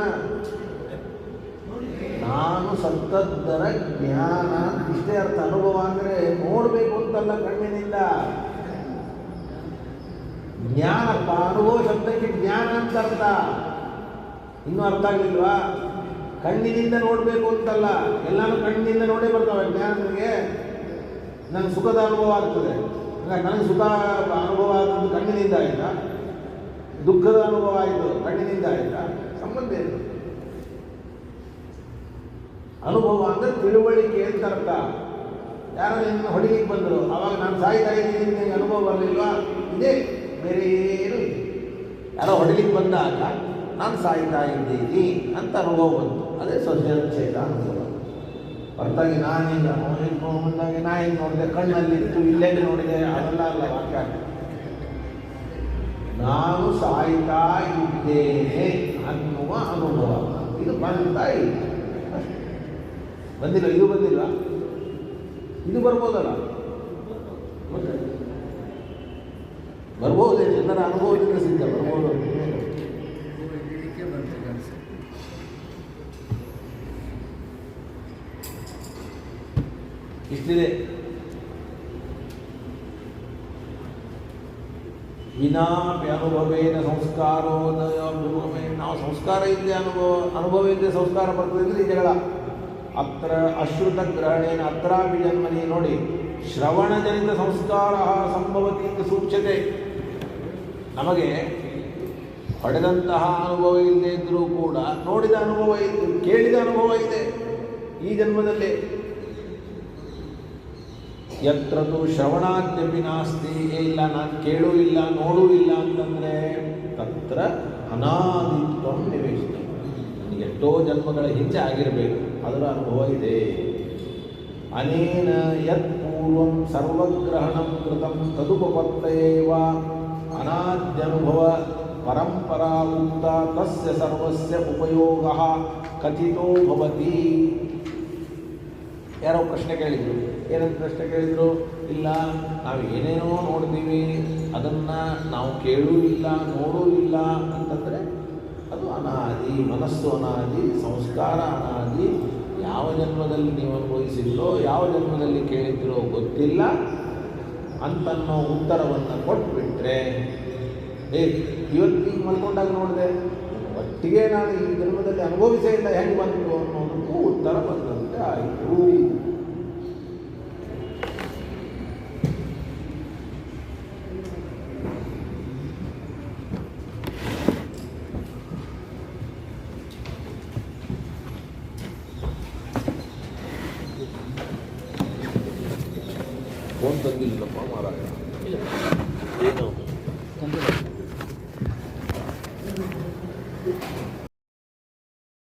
ನಾನು ಸತ್ತದ್ದರ ಜ್ಞಾನ ಇಷ್ಟೇ ಅರ್ಥ. ಅನುಭವ ಅಂದರೆ ನೋಡಬೇಕು ಅಂತಲ್ಲ, ಕಣ್ಣಿನಿಂದ. ಜ್ಞಾನಪ್ಪ, ಅನುಭವ ಶಬ್ದಕ್ಕೆ ಜ್ಞಾನ ಅಂತ ಅರ್ಥ. ಇನ್ನೂ ಅರ್ಥ ಆಗಲಿಲ್ವಾ? ಕಣ್ಣಿನಿಂದ ನೋಡಬೇಕು ಅಂತಲ್ಲ, ಎಲ್ಲಾನು ಕಣ್ಣಿನಿಂದ ನೋಡೇ ಬರ್ತಾವೆ ಜ್ಞಾನ. ನನಗೆ ನನಗೆ ಸುಖದ ಅನುಭವ ಆಗ್ತದೆ, ನನಗೆ ಸುಖ ಅನುಭವ ಆದದ್ದು ಕಣ್ಣಿನಿಂದ ಆಯಿತಾ? ದುಃಖದ ಅನುಭವ ಆಯಿತು ಕಣ್ಣಿನಿಂದ ಆಯಿತಾ? ಸಂಬಂಧ ಏನು? ಅನುಭವ ಅಂದರೆ ತಿಳುವಳಿಕೆ ಅಂತ ಅರ್ಥ. ಯಾರೋ ನಿನ್ನ ಹೊಡಿಲಿಕ್ಕೆ ಬಂದರು, ಆವಾಗ ನಾನು ಸಾಯ್ತಾ ಇದ್ದೀನಿ, ನಿನಗೆ ಅನುಭವ ಬರಲಿಲ್ವಾ? ಇದೇ, ಬೇರೆ ಏನು ಇಲ್ಲ. ಯಾರೋ ಹೊಡಿಲಿಕ್ಕೆ ಬಂದಾಗ ನಾನು ಸಾಯ್ತಾ ಇದ್ದೀನಿ ಅಂತ ಅನುಭವ ಬಂತು. ಅದೇ ಸ್ವಶಿರಚ್ಛೇದ ಅನುಭವ. ಹೊರತಾಗಿ ನಾನೀಗ ಬಂದಾಗ ನಾ ಏನು ನೋಡಿದೆ, ಕಣ್ಣಲ್ಲಿತ್ತು, ಇಲ್ಲೆಲ್ಲಿ ನೋಡಿದೆ, ಅದೆಲ್ಲ ಅಲ್ಲ ವಾಕ್ಯ. ನಾನು ಸಾಯ್ತಾ ಇದ್ದೇನೆ ಅನ್ನುವ ಅನುಭವ ಇದು ಬರ್ತಾ ಇಲ್ಲ. ಬಂದಿಲ್ಲ, ಇದು ಬಂದಿಲ್ಲ, ಇದು ಬರ್ಬೋದಲ್ಲ? ಮತ್ತೆ ಬರ್ಬೋದೇ, ಜನರ ಅನುಭವದಿಂದ ಸಿದ್ಧ ಬರ್ಬೋದು. ಇಷ್ಟಿದೆ. ವಿನಾಪಿ ಅನುಭವೇನ ಸಂಸ್ಕಾರೋದಯೋಭ್ಯುಪಗಮೇ. ನಾವು ಸಂಸ್ಕಾರ ಇಲ್ಲದೆ ಅನುಭವ ಇಲ್ಲದೆ ಸಂಸ್ಕಾರ ಬರ್ತದೆ ಅಂದರೆ ಈ ಜಗಳ. ಅತ್ರ ಅಶ್ರುತ ಗ್ರಹಣೇನ ಅತ್ರಾಪಿ ಜನ್ಮನಿ. ನೋಡಿ, ಶ್ರವಣಜನಿತ ಸಂಸ್ಕಾರ ಸಂಭವತಿ ಅಂತ ಸೂಚ್ಯತೆ. ನಮಗೆ ಪಡೆದಂತಹ ಅನುಭವ ಇಲ್ಲದೆ ಇದ್ದರೂ ಕೂಡ ನೋಡಿದ ಅನುಭವ ಇದೆ, ಕೇಳಿದ ಅನುಭವ ಇದೆ ಈ ಜನ್ಮದಲ್ಲಿ. ಯತ್ರ ತು ಶ್ರವಣಾದ್ಯಪಿ ನಾಸ್ತಿ, ಇಲ್ಲ ನಾನು ಕೇಳೂ ಇಲ್ಲ ನೋಡೂ ಇಲ್ಲ ಅಂತಂದರೆ ತತ್ರ ಅನಾದಿತ್ವ ನಿವೇಶಿತ. ನನಗೆ ಎಷ್ಟೋ ಜನ್ಮಗಳ ಹಿಂದೆ ಆಗಿರಬೇಕು, ಅದರ ಅನುಭವ ಇದೆ. ಅನೇನ ಯತ್ ಪೂರ್ವಂ ಸರ್ವಗ್ರಹಣಂ ಕೃತಂ ತದುಪಪತ್ತಯೇವ ಅನಾದ್ಯನುಭವ ಪರಂಪರಾ ಉಕ್ತ ತಸ್ಯ ಸರ್ವಸ್ಯ ಉಪಯೋಗಃ ಕಥಿತೋ ಭವತಿ. ಯಾರೋ ಪ್ರಶ್ನೆ ಕೇಳಿದರು. ಏನಂತ ಪ್ರಶ್ನೆ ಕೇಳಿದರು? ಇಲ್ಲ, ನಾವು ಏನೇನೋ ನೋಡ್ತೀವಿ, ಅದನ್ನು ನಾವು ಕೇಳೂ ಇಲ್ಲ ನೋಡೂ ಇಲ್ಲ ಅಂತಂದರೆ ಅದು ಅನಾದಿ, ಮನಸ್ಸು ಅನಾದಿ, ಸಂಸ್ಕಾರ ಅನಾದಿ. ಯಾವ ಜನ್ಮದಲ್ಲಿ ನೀವು ಅನುಭವಿಸಿದ್ರೋ, ಯಾವ ಜನ್ಮದಲ್ಲಿ ಕೇಳಿದ್ರೋ ಗೊತ್ತಿಲ್ಲ ಅಂತನ್ನೋ ಉತ್ತರವನ್ನು ಕೊಟ್ಬಿಟ್ರೆ, ಇವತ್ತಿಗೆ ಮಲ್ಕೊಂಡಾಗ ನೋಡಿದೆ, ಒಟ್ಟಿಗೆ ನಾನು ಈ ಜನ್ಮದಲ್ಲಿ ಅನುಭವಿಸೇ ಇಲ್ಲ, ಹೆಂಗೆ ಬಂತು ಅನ್ನೋದಕ್ಕೂ ಉತ್ತರ ಬಂದಂತೆ ಆಯಿತು. ಫೋನ್ ತಂದಿಲ್ಲಪ್ಪ ಮಾರಾಯ. ಏನು